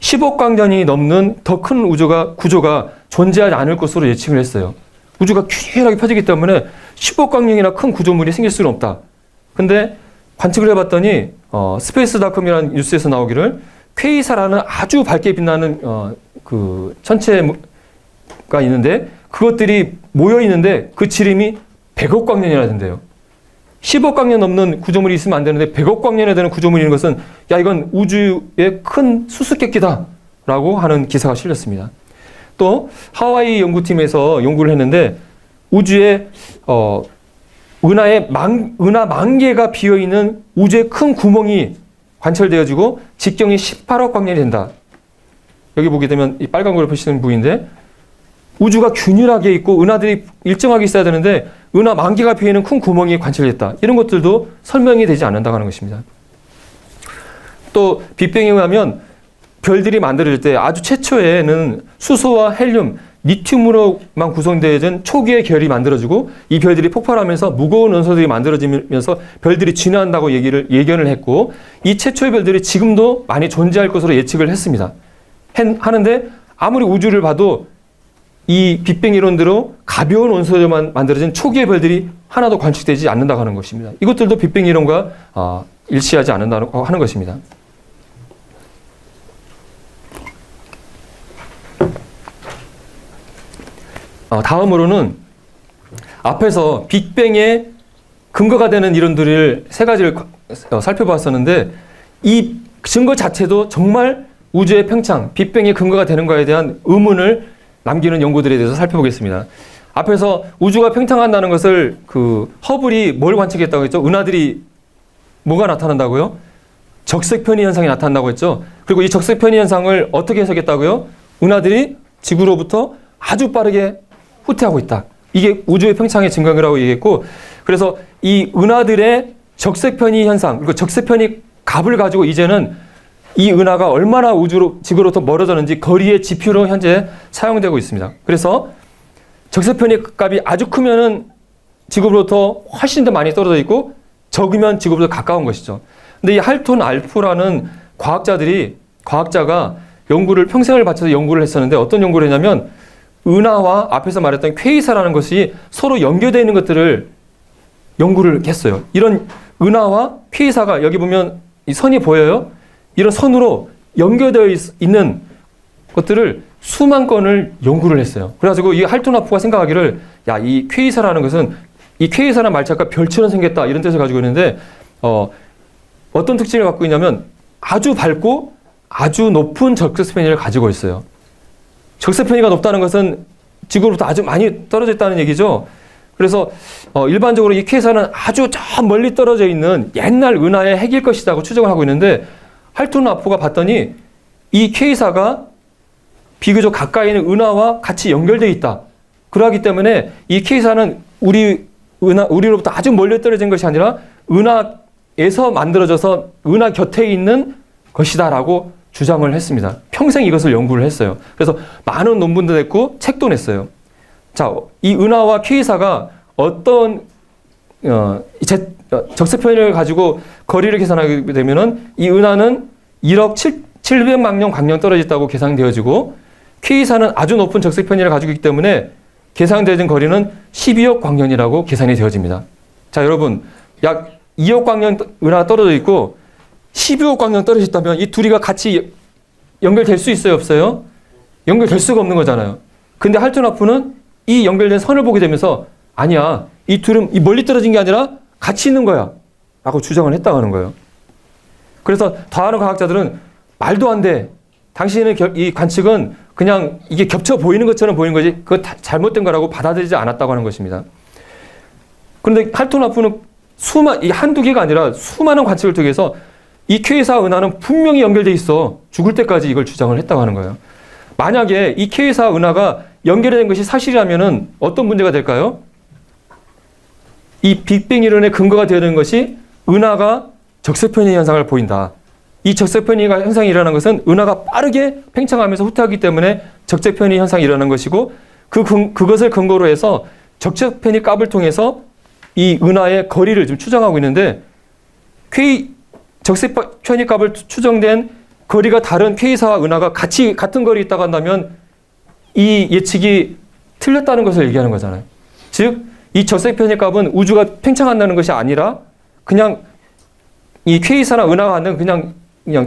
10억 광년이 넘는 더 큰 구조가 존재하지 않을 것으로 예측을 했어요. 우주가 균일하게 펴지기 때문에 10억 광년이나 큰 구조물이 생길 수는 없다. 근데 관측을 해봤더니 스페이스닷컴이라는 뉴스에서 나오기를 퀘이사라는 아주 밝게 빛나는 그 천체가 있는데 그것들이 모여 있는데 그 지름이 100억 광년이나 된대요. 10억 광년 넘는 구조물이 있으면 안 되는데 100억 광년에 되는 구조물인 것은 야 이건 우주의 큰 수수께끼다라고 하는 기사가 실렸습니다. 또 하와이 연구팀에서 연구를 했는데 우주에 은하 만 개가 비어 있는 우주의 큰 구멍이 관찰되어지고 직경이 18억 광년이 된다. 여기 보게 되면 이 빨간 걸로 표시된 부위인데 우주가 균일하게 있고 은하들이 일정하게 있어야 되는데 은하 만 개가 비어 있는 큰 구멍이 관찰됐다. 이런 것들도 설명이 되지 않는다고 하는 것입니다. 또 빅뱅에 의하면 별들이 만들어질 때 아주 최초에는 수소와 헬륨, 리튬으로만 구성되어진 초기의 결이 만들어지고 이 별들이 폭발하면서 무거운 원소들이 만들어지면서 별들이 진화한다고 예견을 했고 이 최초의 별들이 지금도 많이 존재할 것으로 예측을 했습니다. 하는데 아무리 우주를 봐도 이 빅뱅 이론대로 가벼운 원소로만 만들어진 초기의 별들이 하나도 관측되지 않는다고 하는 것입니다. 이것들도 빅뱅 이론과 일치하지 않는다고 하는 것입니다. 다음으로는 앞에서 빅뱅의 근거가 되는 이론들을 세 가지를 살펴봤었는데 이 증거 자체도 정말 우주의 팽창, 빅뱅의 근거가 되는가에 대한 의문을 남기는 연구들에 대해서 살펴보겠습니다. 앞에서 우주가 팽창한다는 것을 그 허블이 뭘 관측했다고 했죠? 은하들이 뭐가 나타난다고요? 적색 편의 현상이 나타난다고 했죠. 그리고 이 적색 편의 현상을 어떻게 해석했다고요? 은하들이 지구로부터 아주 빠르게 후퇴하고 있다. 이게 우주의 팽창의 증거라고 얘기했고, 그래서 이 은하들의 적색 편의 현상, 그리고 적색 편의 값을 가지고 이제는 이 은하가 얼마나 지구로부터 멀어졌는지 거리의 지표로 현재 사용되고 있습니다. 그래서 적색 편의 값이 아주 크면은 지구로부터 훨씬 더 많이 떨어져 있고, 적으면 지구로부터 가까운 것이죠. 근데 이 할톤 알프라는 과학자가 평생을 바쳐서 연구를 했었는데, 어떤 연구를 했냐면 은하와 앞에서 말했던 퀘이사라는 것이 서로 연결되어 있는 것들을 연구를 했어요. 이런 은하와 퀘이사가 여기 보면 이 선이 보여요. 이런 선으로 연결되어 있는 것들을 수만 건을 연구를 했어요. 그래가지고 이 할톤 알프가 생각하기를, 야, 이 퀘이사라는 것은, 이 퀘이사라는 말자가 별처럼 생겼다, 이런 뜻을 가지고 있는데, 어떤 특징을 갖고 있냐면 아주 밝고 아주 높은 적색 편의를 가지고 있어요. 적색 편의가 높다는 것은 지구로부터 아주 많이 떨어져 있다는 얘기죠. 그래서 일반적으로 이 퀘이사는 아주 저 멀리 떨어져 있는 옛날 은하의 핵일 것이라고 추정을 하고 있는데, 할톤 알프가 봤더니 이 퀘이사가 비교적 가까이 있는 은하와 같이 연결되어 있다. 그러기 때문에 이 퀘이사는 우리로부터 아주 멀리 떨어진 것이 아니라 은하에서 만들어져서 은하 곁에 있는 것이다라고 주장을 했습니다. 평생 이것을 연구를 했어요. 그래서 많은 논문도 냈고 책도 냈어요. 자, 이 은하와 퀘이사가 어떤 적색 편의를 가지고 거리를 계산하게 되면은 이 은하는 1억 700만 년 광년 떨어져 있다고 계산되어지고, 퀘이사는 아주 높은 적색 편의를 가지고 있기 때문에 계산되어진 거리는 12억 광년이라고 계산이 되어집니다. 자, 여러분, 약 2억 광년 은하가 떨어져 있고 12억 광년 떨어져 있다면 이 둘이가 같이 연결될 수 있어요, 없어요? 연결될 수가 없는 거잖아요. 근데 할톤 알프는 이 연결된 선을 보게 되면서, 아니야, 이 둘은 이 멀리 떨어진 게 아니라 같이 있는 거야 라고 주장을 했다고 하는 거예요. 그래서 다른 과학자들은 말도 안 돼, 당신의 이 관측은 그냥 이게 겹쳐 보이는 것처럼 보이는 거지 그거 잘못된 거라고 받아들이지 않았다고 하는 것입니다. 그런데 할톤 알프는 한두 개가 아니라 수많은 관측을 통해서 이 퀘이사 은하는 분명히 연결돼 있어, 죽을 때까지 이걸 주장을 했다고 하는 거예요. 만약에 이 퀘이사 은하가 연결된 것이 사실이라면은 어떤 문제가 될까요? 이 빅뱅 이론의 근거가 되어야 되는 것이 은하가 적색 편의 현상을 보인다. 이 적색 편의 현상이 일어나는 것은 은하가 빠르게 팽창하면서 후퇴하기 때문에 적색 편의 현상이 일어나는 것이고, 그것을 근거로 해서 적색 편의 값을 통해서 이 은하의 거리를 지금 추정하고 있는데, 적색 편의 값을 추정된 거리가 다른 퀘이사와 은하가 같은 거리에 있다고 한다면 이 예측이 틀렸다는 것을 얘기하는 거잖아요. 즉, 이 적색 편의 값은 우주가 팽창한다는 것이 아니라 그냥 이 퀘이사나 은하가 갖는 그냥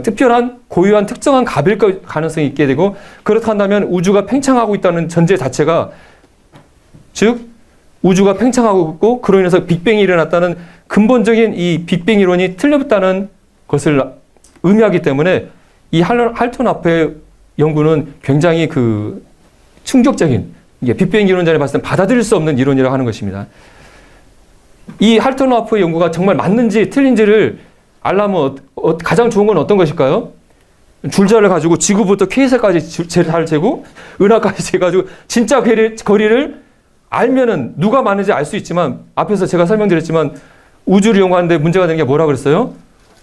특별한 고유한 특정한 값일 가능성이 있게 되고, 그렇다 한다면 우주가 팽창하고 있다는 전제 자체가, 즉 우주가 팽창하고 있고 그로 인해서 빅뱅이 일어났다는 근본적인 이 빅뱅 이론이 틀렸다는 것을 의미하기 때문에 이 할톤 알프의 연구는 굉장히 충격적인, 빅뱅 이론자를 봤을 때 받아들일 수 없는 이론이라고 하는 것입니다. 이 할톤 알프의 연구가 정말 맞는지 틀린지를 알려면 가장 좋은 건 어떤 것일까요? 줄자를 가지고 지구부터 퀘이사까지 잘 재고 은하까지 재가지고 진짜 거리를 알면은 누가 많은지 알 수 있지만, 앞에서 제가 설명드렸지만 우주를 연구하는데 문제가 되는 게 뭐라 그랬어요?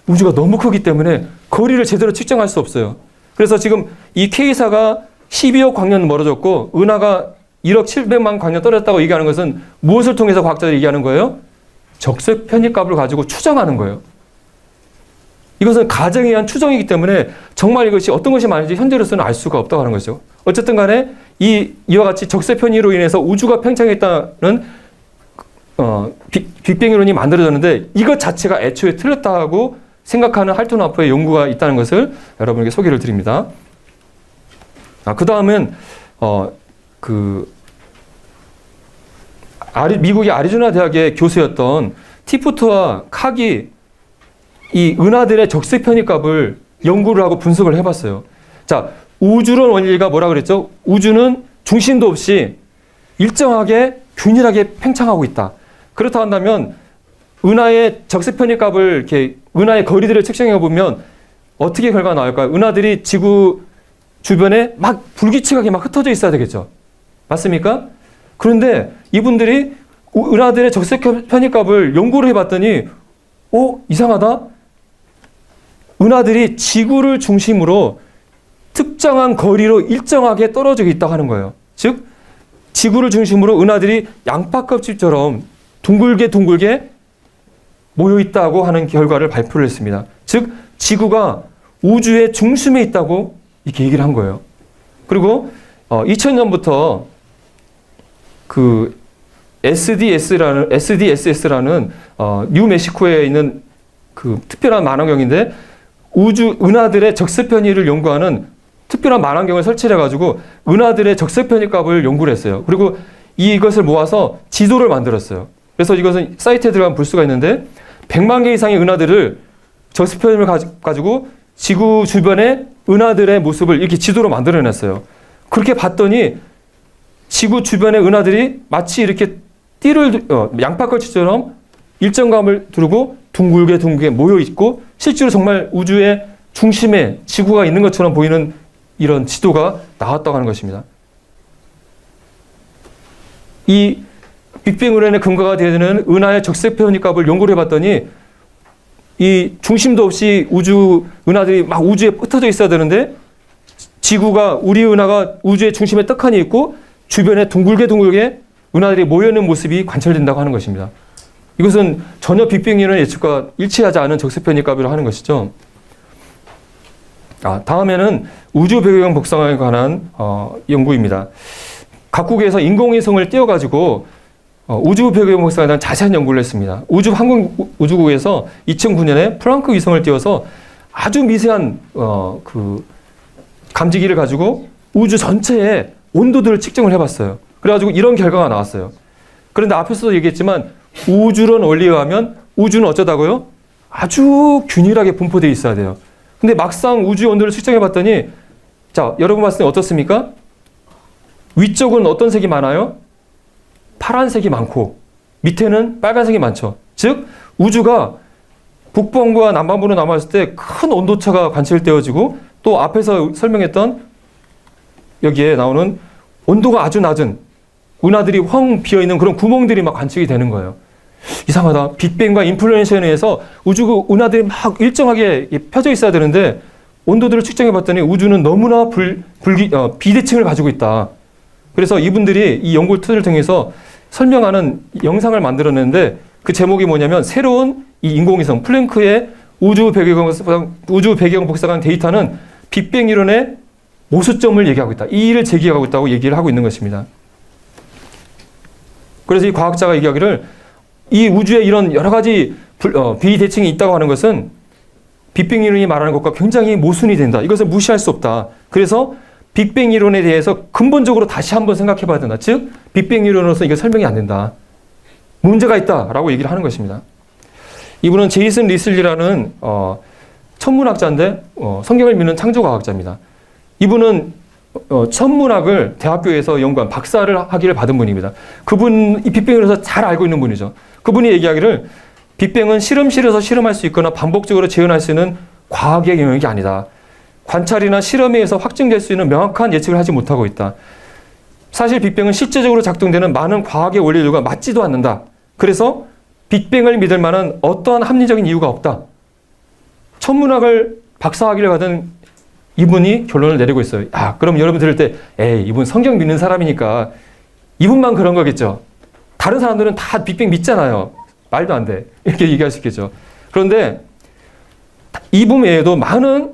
우주가 너무 크기 때문에 거리를 제대로 측정할 수 없어요. 그래서 지금 이 퀘이사가 12억 광년 멀어졌고 은하가 1억 700만 광년 떨어졌다고 얘기하는 것은 무엇을 통해서 과학자들이 얘기하는 거예요? 적색 편의값을 가지고 추정하는 거예요. 이것은 가정에 의한 추정이기 때문에 정말 이것이 어떤 것이 많은지 현재로서는 알 수가 없다고 하는 거죠. 어쨌든 간에 이와 같이 적색 편의로 인해서 우주가 팽창했다는 빅뱅 이론이 만들어졌는데, 이것 자체가 애초에 틀렸다고 생각하는 할톤 알프의 연구가 있다는 것을 여러분에게 소개를 드립니다. 그 다음은 미국의 아리조나 대학의 교수였던 티프트와 칵이 이 은하들의 적색 편의 값을 연구를 하고 분석을 해봤어요. 자, 우주론 원리가 뭐라 그랬죠? 우주는 중심도 없이 일정하게 균일하게 팽창하고 있다. 그렇다 한다면 은하의 적색 편입값을 이렇게 은하의 거리들을 측정해 보면 어떻게 결과가 나올까요? 은하들이 지구 주변에 막 불규칙하게 막 흩어져 있어야 되겠죠. 맞습니까? 그런데 이분들이 은하들의 적색 편입값을 연구를 해봤더니 이상하다. 은하들이 지구를 중심으로 특정한 거리로 일정하게 떨어져 있다고 하는 거예요. 즉 지구를 중심으로 은하들이 양파껍질처럼 둥글게 모여 있다고 하는 결과를 발표를 했습니다. 즉 지구가 우주의 중심에 있다고 이렇게 얘기를 한 거예요. 그리고 2000년부터 그 SDSS라는 뉴멕시코에 있는 그 특별한 만원경인데 은하들의 적색 편의를 연구하는 특별한 만원경을 설치해 가지고 은하들의 적색 편의 값을 연구를 했어요. 그리고 이것을 모아서 지도를 만들었어요. 그래서 이것은 사이트에 들어가면 볼 수가 있는데 100만 개 이상의 은하들을 적색 편의를 가지고 지구 주변의 은하들의 모습을 이렇게 지도로 만들어냈어요. 그렇게 봤더니 지구 주변의 은하들이 마치 이렇게 양파껍질처럼 일정감을 두르고 둥글게 모여 있고 실제로 정말 우주의 중심에 지구가 있는 것처럼 보이는 이런 지도가 나왔다고 하는 것입니다. 이 빅뱅 이론의 근거가 되는 은하의 적색 편입값을 연구를 해봤더니 이 중심도 없이 은하들이 막 우주에 흩어져 있어야 되는데 우리 은하가 우주의 중심에 떡하니 있고 주변에 둥글게 은하들이 모여있는 모습이 관찰된다고 하는 것입니다. 이것은 전혀 빅뱅 이론의 예측과 일치하지 않은 적색 편입값이라고 하는 것이죠. 다음에는 우주 배경 복상에 관한 연구입니다. 각국에서 인공위성을 띄워가지고 우주 배경 복상에 대한 자세한 연구를 했습니다. 우주국에서 2009년에 플랑크 위성을 띄워서 아주 미세한 그 감지기를 가지고 우주 전체의 온도들을 측정을 해봤어요. 그래가지고 이런 결과가 나왔어요. 그런데 앞에서도 얘기했지만 우주론 원리에 의하면 우주는 어쩌다고요? 아주 균일하게 분포되어 있어야 돼요. 근데 막상 우주 온도를 측정해봤더니 자, 여러분 봤을 때 어떻습니까? 위쪽은 어떤 색이 많아요? 파란색이 많고 밑에는 빨간색이 많죠. 즉 우주가 북반구와 남반구로 남았을 때 큰 온도차가 관찰되어지고 또 앞에서 설명했던 여기에 나오는 온도가 아주 낮은 은하들이 텅 비어있는 그런 구멍들이 막 관측이 되는 거예요. 이상하다. 빅뱅과 인플루엔서에 의해서 우주 은하들이 막 일정하게 펴져 있어야 되는데 온도들을 측정해봤더니 우주는 너무나 비대칭을 가지고 있다. 그래서 이분들이 이 연구 툴을 통해서 설명하는 영상을 만들어냈는데 그 제목이 뭐냐면 새로운 이 인공위성 플랭크의 우주 배경 복사관 데이터는 빅뱅 이론의 모수점을 얘기하고 있다. 이 일을 제기하고 있다고 얘기를 하고 있는 것입니다. 그래서 이 과학자가 얘기하기를 이 우주에 이런 여러 가지 비대칭이 있다고 하는 것은 빅뱅 이론이 말하는 것과 굉장히 모순이 된다. 이것을 무시할 수 없다. 그래서 빅뱅 이론에 대해서 근본적으로 다시 한번 생각해 봐야 된다. 즉 빅뱅 이론으로서 이게 설명이 안 된다. 문제가 있다라고 얘기를 하는 것입니다. 이분은 제이슨 리슬리라는 천문학자인데 성경을 믿는 창조과학자입니다. 이분은 천문학을 대학교에서 연구한 박사를 학위를 받은 분입니다. 이 빅뱅에서 잘 알고 있는 분이죠. 그분이 얘기하기를 빅뱅은 실험실에서 실험할 수 있거나 반복적으로 재현할 수 있는 과학의 영역이 아니다. 관찰이나 실험에 의해서 확증될 수 있는 명확한 예측을 하지 못하고 있다. 사실 빅뱅은 실제적으로 작동되는 많은 과학의 원리들과 맞지도 않는다. 그래서 빅뱅을 믿을 만한 어떠한 합리적인 이유가 없다. 천문학을 박사학위를 받은 이분이 결론을 내리고 있어요. 그럼 여러분 들을 때 이분 성경 믿는 사람이니까 이분만 그런 거겠죠. 다른 사람들은 다 빅뱅 믿잖아요. 말도 안 돼. 이렇게 얘기할 수 있겠죠. 그런데 이분 외에도 많은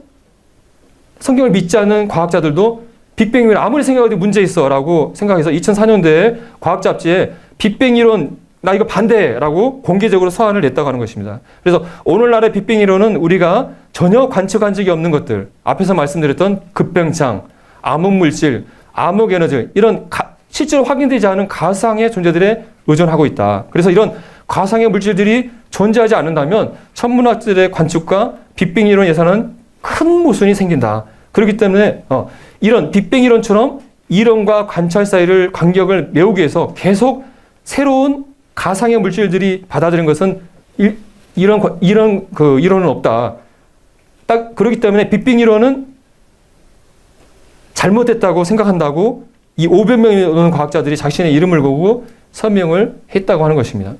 성경을 믿지 않는 과학자들도 빅뱅 이론 아무리 생각해도 문제 있어 라고 생각해서 2004년도에 과학 잡지에 빅뱅 이론 나 이거 반대라고 공개적으로 서한을 냈다고 하는 것입니다. 그래서 오늘날의 빅뱅 이론은 우리가 전혀 관측한 적이 없는 것들, 앞에서 말씀드렸던 급병창, 암흑물질, 암흑에너지 이런 실제로 확인되지 않은 가상의 존재들에 의존하고 있다. 그래서 이런 가상의 물질들이 존재하지 않는다면 천문학들의 관측과 빅뱅 이론 예상은 큰 모순이 생긴다. 그렇기 때문에 이런 빅뱅 이론처럼 이론과 관찰 사이를 간격을 메우기 위해서 계속 새로운 가상의 물질들이 받아들인 것은 이런 그 이론은 없다. 딱 그렇기 때문에 빅뱅 이론은 잘못됐다고 생각한다고 이 500명이 넘는 과학자들이 자신의 이름을 걸고 서명을 했다고 하는 것입니다.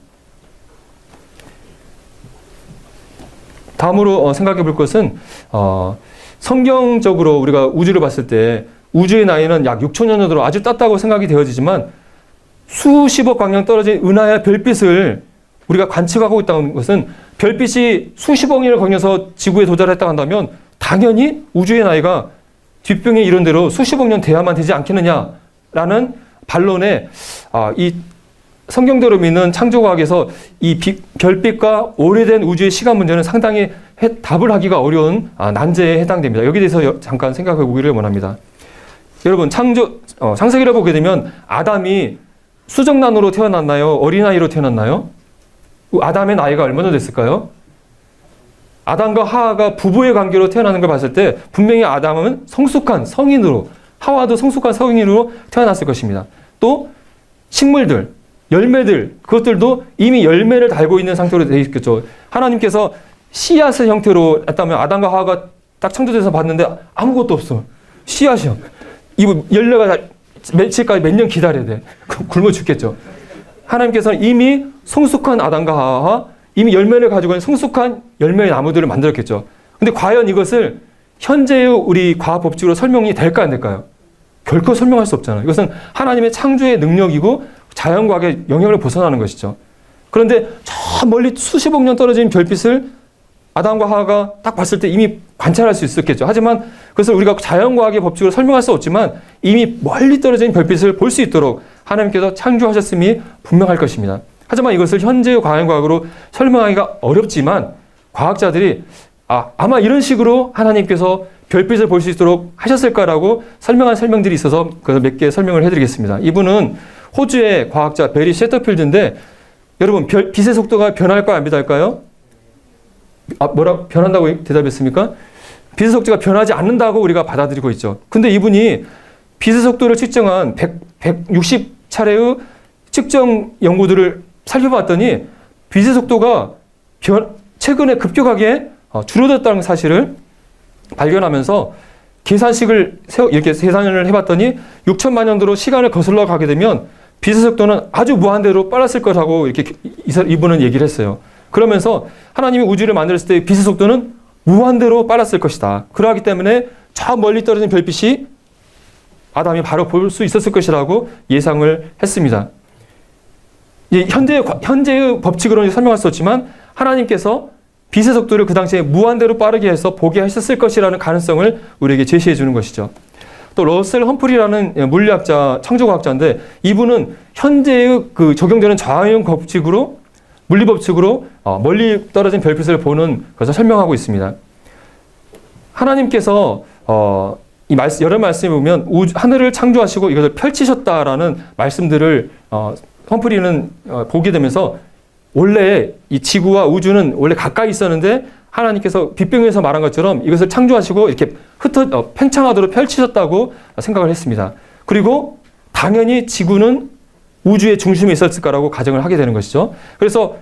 다음으로 생각해 볼 것은 성경적으로 우리가 우주를 봤을 때 우주의 나이는 약 6천년 정도로 아주 땄다고 생각이 되어지지만 수십억 광년 떨어진 은하의 별빛을 우리가 관측하고 있다는 것은 별빛이 수십억 년을 거쳐서 지구에 도달했다고 한다면 당연히 우주의 나이가 뒷병에 이런 대로 수십억 년 돼야만 되지 않겠느냐라는 반론에 이 성경대로 믿는 창조과학에서 이 별빛과 오래된 우주의 시간 문제는 상당히 답을 하기가 어려운 난제에 해당됩니다. 여기에 대해서 잠깐 생각해 보기를 원합니다. 여러분 창세기를 보게 되면 아담이 수정란으로 태어났나요? 어린아이로 태어났나요? 아담의 나이가 얼마나 됐을까요? 아담과 하와가 부부의 관계로 태어나는 걸 봤을 때 분명히 아담은 성숙한 성인으로, 하와도 성숙한 성인으로 태어났을 것입니다. 또 식물들, 열매들, 그것들도 이미 열매를 달고 있는 상태로 되어 있겠죠. 하나님께서 씨앗의 형태로 했다면 아담과 하와가 딱 창조돼서 봤는데 아무것도 없어. 씨앗이요. 이거 열매가 며칠까지 몇 년 기다려야 돼. 굶어 죽겠죠. 하나님께서는 이미 성숙한 아담과 하와와 이미 열매를 가지고 있는 성숙한 열매의 나무들을 만들었겠죠. 근데 과연 이것을 현재의 우리 과학 법칙으로 설명이 될까 안 될까요? 결코 설명할 수 없잖아요. 이것은 하나님의 창조의 능력이고 자연과학의 영역을 벗어나는 것이죠. 그런데 저 멀리 수십억 년 떨어진 별빛을 아담과 하와가 딱 봤을 때 이미 관찰할 수 있었겠죠. 하지만 그것을 우리가 자연과학의 법칙으로 설명할 수 없지만 이미 멀리 떨어진 별빛을 볼 수 있도록 하나님께서 창조하셨음이 분명할 것입니다. 하지만 이것을 현재의 과학으로 설명하기가 어렵지만 과학자들이 아마 이런 식으로 하나님께서 별빛을 볼 수 있도록 하셨을 거라고 설명한 설명들이 있어서 그래서 몇 개 설명을 해드리겠습니다. 이분은 호주의 과학자 베리 셰터필드인데 여러분 빛의 속도가 변할까요? 안 변할까요? 변한다고 대답했습니까? 빛의 속도가 변하지 않는다고 우리가 받아들이고 있죠. 근데 이분이 빛의 속도를 측정한 160차례의 측정 연구들을 살펴봤더니 빛의 속도가 최근에 급격하게 줄어들었다는 사실을 발견하면서 계산식을 이렇게 계산을 해봤더니 6천만 년도로 시간을 거슬러 가게 되면 빛의 속도는 아주 무한대로 빨랐을 거라고 이렇게 이분은 얘기를 했어요. 그러면서 하나님이 우주를 만들었을 때 빛의 속도는 무한대로 빨랐을 것이다. 그러하기 때문에 저 멀리 떨어진 별빛이 아담이 바로 볼 수 있었을 것이라고 예상을 했습니다. 현재의 법칙으로는 설명할 수 없지만 하나님께서 빛의 속도를 그 당시에 무한대로 빠르게 해서 보게 하셨을 것이라는 가능성을 우리에게 제시해 주는 것이죠. 또 러셀 험프리라는 물리학자, 창조과학자인데 이분은 현재의 그 적용되는 자연 법칙으로 물리 법칙으로 멀리 떨어진 별빛을 보는 것을 설명하고 있습니다. 하나님께서 여러 말씀에 보면 하늘을 창조하시고 이것을 펼치셨다라는 말씀들을 험프리는 보게 되면서 원래 이 지구와 우주는 원래 가까이 있었는데 하나님께서 빅뱅에서 말한 것처럼 이것을 창조하시고 이렇게 팽창하도록 펼치셨다고 생각을 했습니다. 그리고 당연히 지구는 우주의 중심에 있었을 거라고 가정을 하게 되는 것이죠. 그래서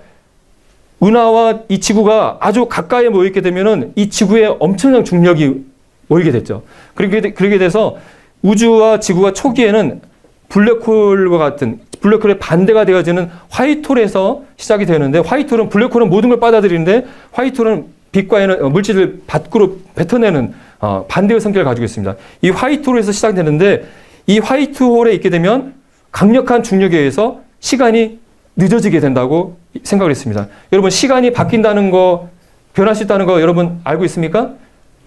은하와 이 지구가 아주 가까이 모이게 되면은 이 지구에 엄청난 중력이 모이게 됐죠. 그렇게 돼서 우주와 지구가 초기에는 블랙홀과 같은 블랙홀의 반대가 되어지는 화이트홀에서 시작이 되는데 블랙홀은 모든 걸 받아들이는데 화이트홀은 빛과 물질을 밖으로 뱉어내는 반대의 성격을 가지고 있습니다. 이 화이트홀에서 시작되는데 이 화이트홀에 있게 되면 강력한 중력에 의해서 시간이 늦어지게 된다고 생각을 했습니다. 여러분 시간이 바뀐다는 거, 변할 수 있다는 거 여러분 알고 있습니까?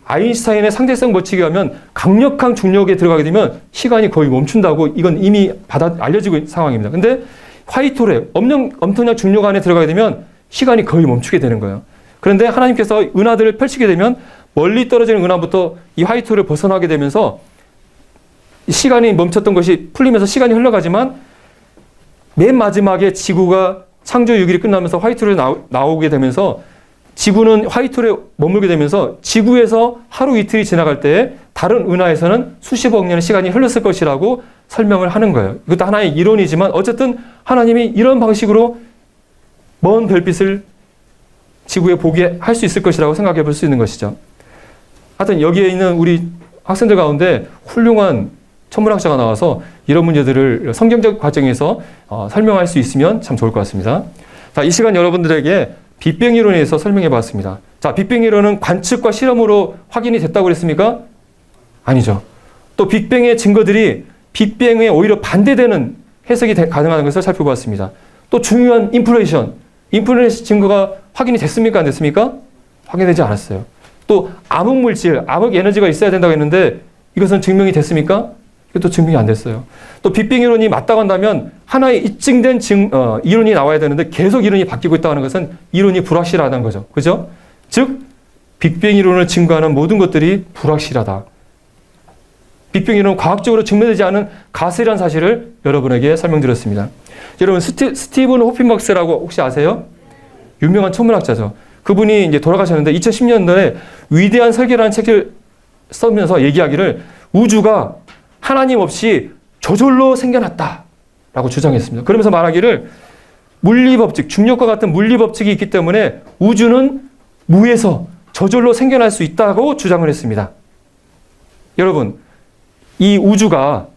아인슈타인의 상대성 법칙에 의하면 강력한 중력에 들어가게 되면 시간이 거의 멈춘다고 이건 이미 알려지고 있는 상황입니다. 근데 화이트홀에 엄청난 중력 안에 들어가게 되면 시간이 거의 멈추게 되는 거예요. 그런데 하나님께서 은하들을 펼치게 되면 멀리 떨어지는 은하부터 이 화이트홀을 벗어나게 되면서 시간이 멈췄던 것이 풀리면서 시간이 흘러가지만 맨 마지막에 지구가 창조 유기이 끝나면서 화이트홀에 나오게 되면서 지구는 화이트홀에 머물게 되면서 지구에서 하루 이틀이 지나갈 때 다른 은하에서는 수십억 년의 시간이 흘렀을 것이라고 설명을 하는 거예요. 이것도 하나의 이론이지만 어쨌든 하나님이 이런 방식으로 먼 별빛을 지구에 보게 할 수 있을 것이라고 생각해 볼 수 있는 것이죠. 하여튼 여기에 있는 우리 학생들 가운데 훌륭한 천문학자가 나와서 이런 문제들을 성경적 과정에서 설명할 수 있으면 참 좋을 것 같습니다. 자, 이 시간 여러분들에게 빅뱅 이론에 대해서 설명해 봤습니다. 자, 빅뱅 이론은 관측과 실험으로 확인이 됐다고 그랬습니까? 아니죠. 또 빅뱅의 증거들이 빅뱅에 오히려 반대되는 해석이 가능한 것을 살펴봤습니다. 또 중요한 인플레이션 증거가 확인이 됐습니까? 안 됐습니까? 확인되지 않았어요. 또 암흑물질, 암흑 에너지가 있어야 된다고 했는데 이것은 증명이 됐습니까? 이것도 증명이 안 됐어요. 또 빅뱅 이론이 맞다고 한다면 하나의 입증된 이론이 나와야 되는데 계속 이론이 바뀌고 있다는 것은 이론이 불확실하다는 거죠. 그죠? 즉 빅뱅 이론을 증거하는 모든 것들이 불확실하다. 빅뱅 이론은 과학적으로 증명되지 않은 가설이라는 사실을 여러분에게 설명드렸습니다. 여러분 스티븐 호핑박스라고 혹시 아세요? 유명한 천문학자죠. 그분이 이제 돌아가셨는데 2010년도에 위대한 설계라는 책을 쓰면서 얘기하기를 우주가 하나님 없이 저절로 생겨났다라고 주장했습니다. 그러면서 말하기를 물리법칙, 중력과 같은 물리법칙이 있기 때문에 우주는 무에서 저절로 생겨날 수 있다고 주장을 했습니다. 여러분, 이 우주가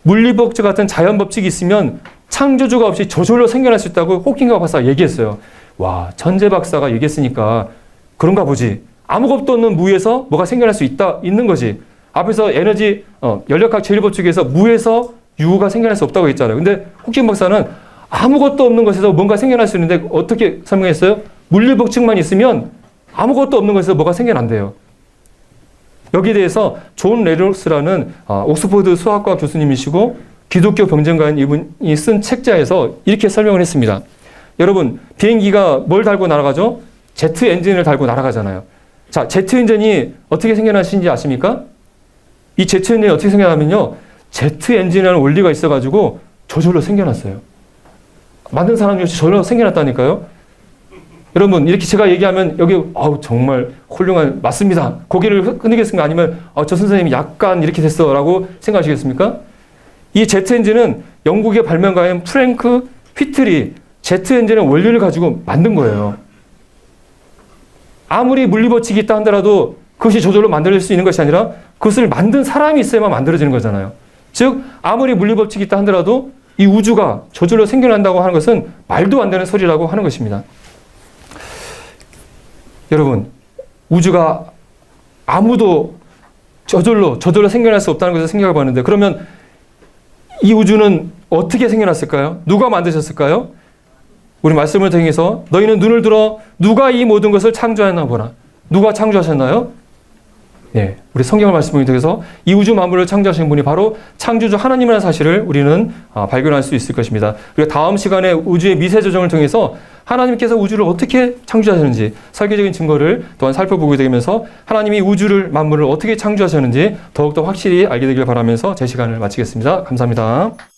물리법칙 같은 자연법칙이 있으면 창조주가 없이 저절로 생겨날 수 있다고 호킹가 박사가 얘기했어요. 와, 천재 박사가 얘기했으니까 그런가 보지. 아무것도 없는 무에서 뭐가 생겨날 수 있는 거지. 앞에서 에너지, 연력학 제1법칙에서 무에서 유가 생겨날 수 없다고 했잖아요. 근데 호킹 박사는 아무것도 없는 것에서 뭔가 생겨날 수 있는데 어떻게 설명했어요? 물리법칙만 있으면 아무것도 없는 것에서 뭐가 생겨난대요. 여기에 대해서 존 레노스라는 옥스퍼드 수학과 교수님이시고 기독교 병정가인 이분이 쓴 책자에서 이렇게 설명을 했습니다. 여러분, 비행기가 뭘 달고 날아가죠? 제트 엔진을 달고 날아가잖아요. 자, 제트 엔진이 어떻게 생겨나신지 아십니까? 이 제트 엔진이 어떻게 생겨나면요, 제트 엔진이라는 원리가 있어가지고 저절로 생겨났어요. 만든 사람이 없이 저절로 생겨났다니까요. 여러분, 이렇게 제가 얘기하면 여기 정말 훌륭한, 맞습니다. 고개를 흔들겠습니까? 아니면 저 선생님이 약간 이렇게 됐어 라고 생각하시겠습니까? 이 제트 엔진은 영국의 발명가인 프랭크 휘틀이 제트 엔진의 원리를 가지고 만든 거예요. 아무리 물리법칙이 있다 하더라도 그것이 저절로 만들어질 수 있는 것이 아니라 그것을 만든 사람이 있어야만 만들어지는 거잖아요. 즉 아무리 물리법칙이 있다 하더라도 이 우주가 저절로 생겨난다고 하는 것은 말도 안 되는 소리라고 하는 것입니다. 여러분, 우주가 아무도 저절로 생겨날 수 없다는 것을 생각해 봤는데 그러면 이 우주는 어떻게 생겨났을까요? 누가 만드셨을까요? 우리 말씀을 통해서 너희는 눈을 들어 누가 이 모든 것을 창조하였나 보라. 누가 창조하셨나요? 네, 우리 성경을 말씀을 통해서 이 우주 만물을 창조하신 분이 바로 창조주 하나님이라는 사실을 우리는 발견할 수 있을 것입니다. 그리고 다음 시간에 우주의 미세 조정을 통해서 하나님께서 우주를 어떻게 창조하셨는지 설계적인 증거를 또한 살펴보게 되면서 하나님이 우주를 만물을 어떻게 창조하셨는지 더욱더 확실히 알게 되길 바라면서 제 시간을 마치겠습니다. 감사합니다.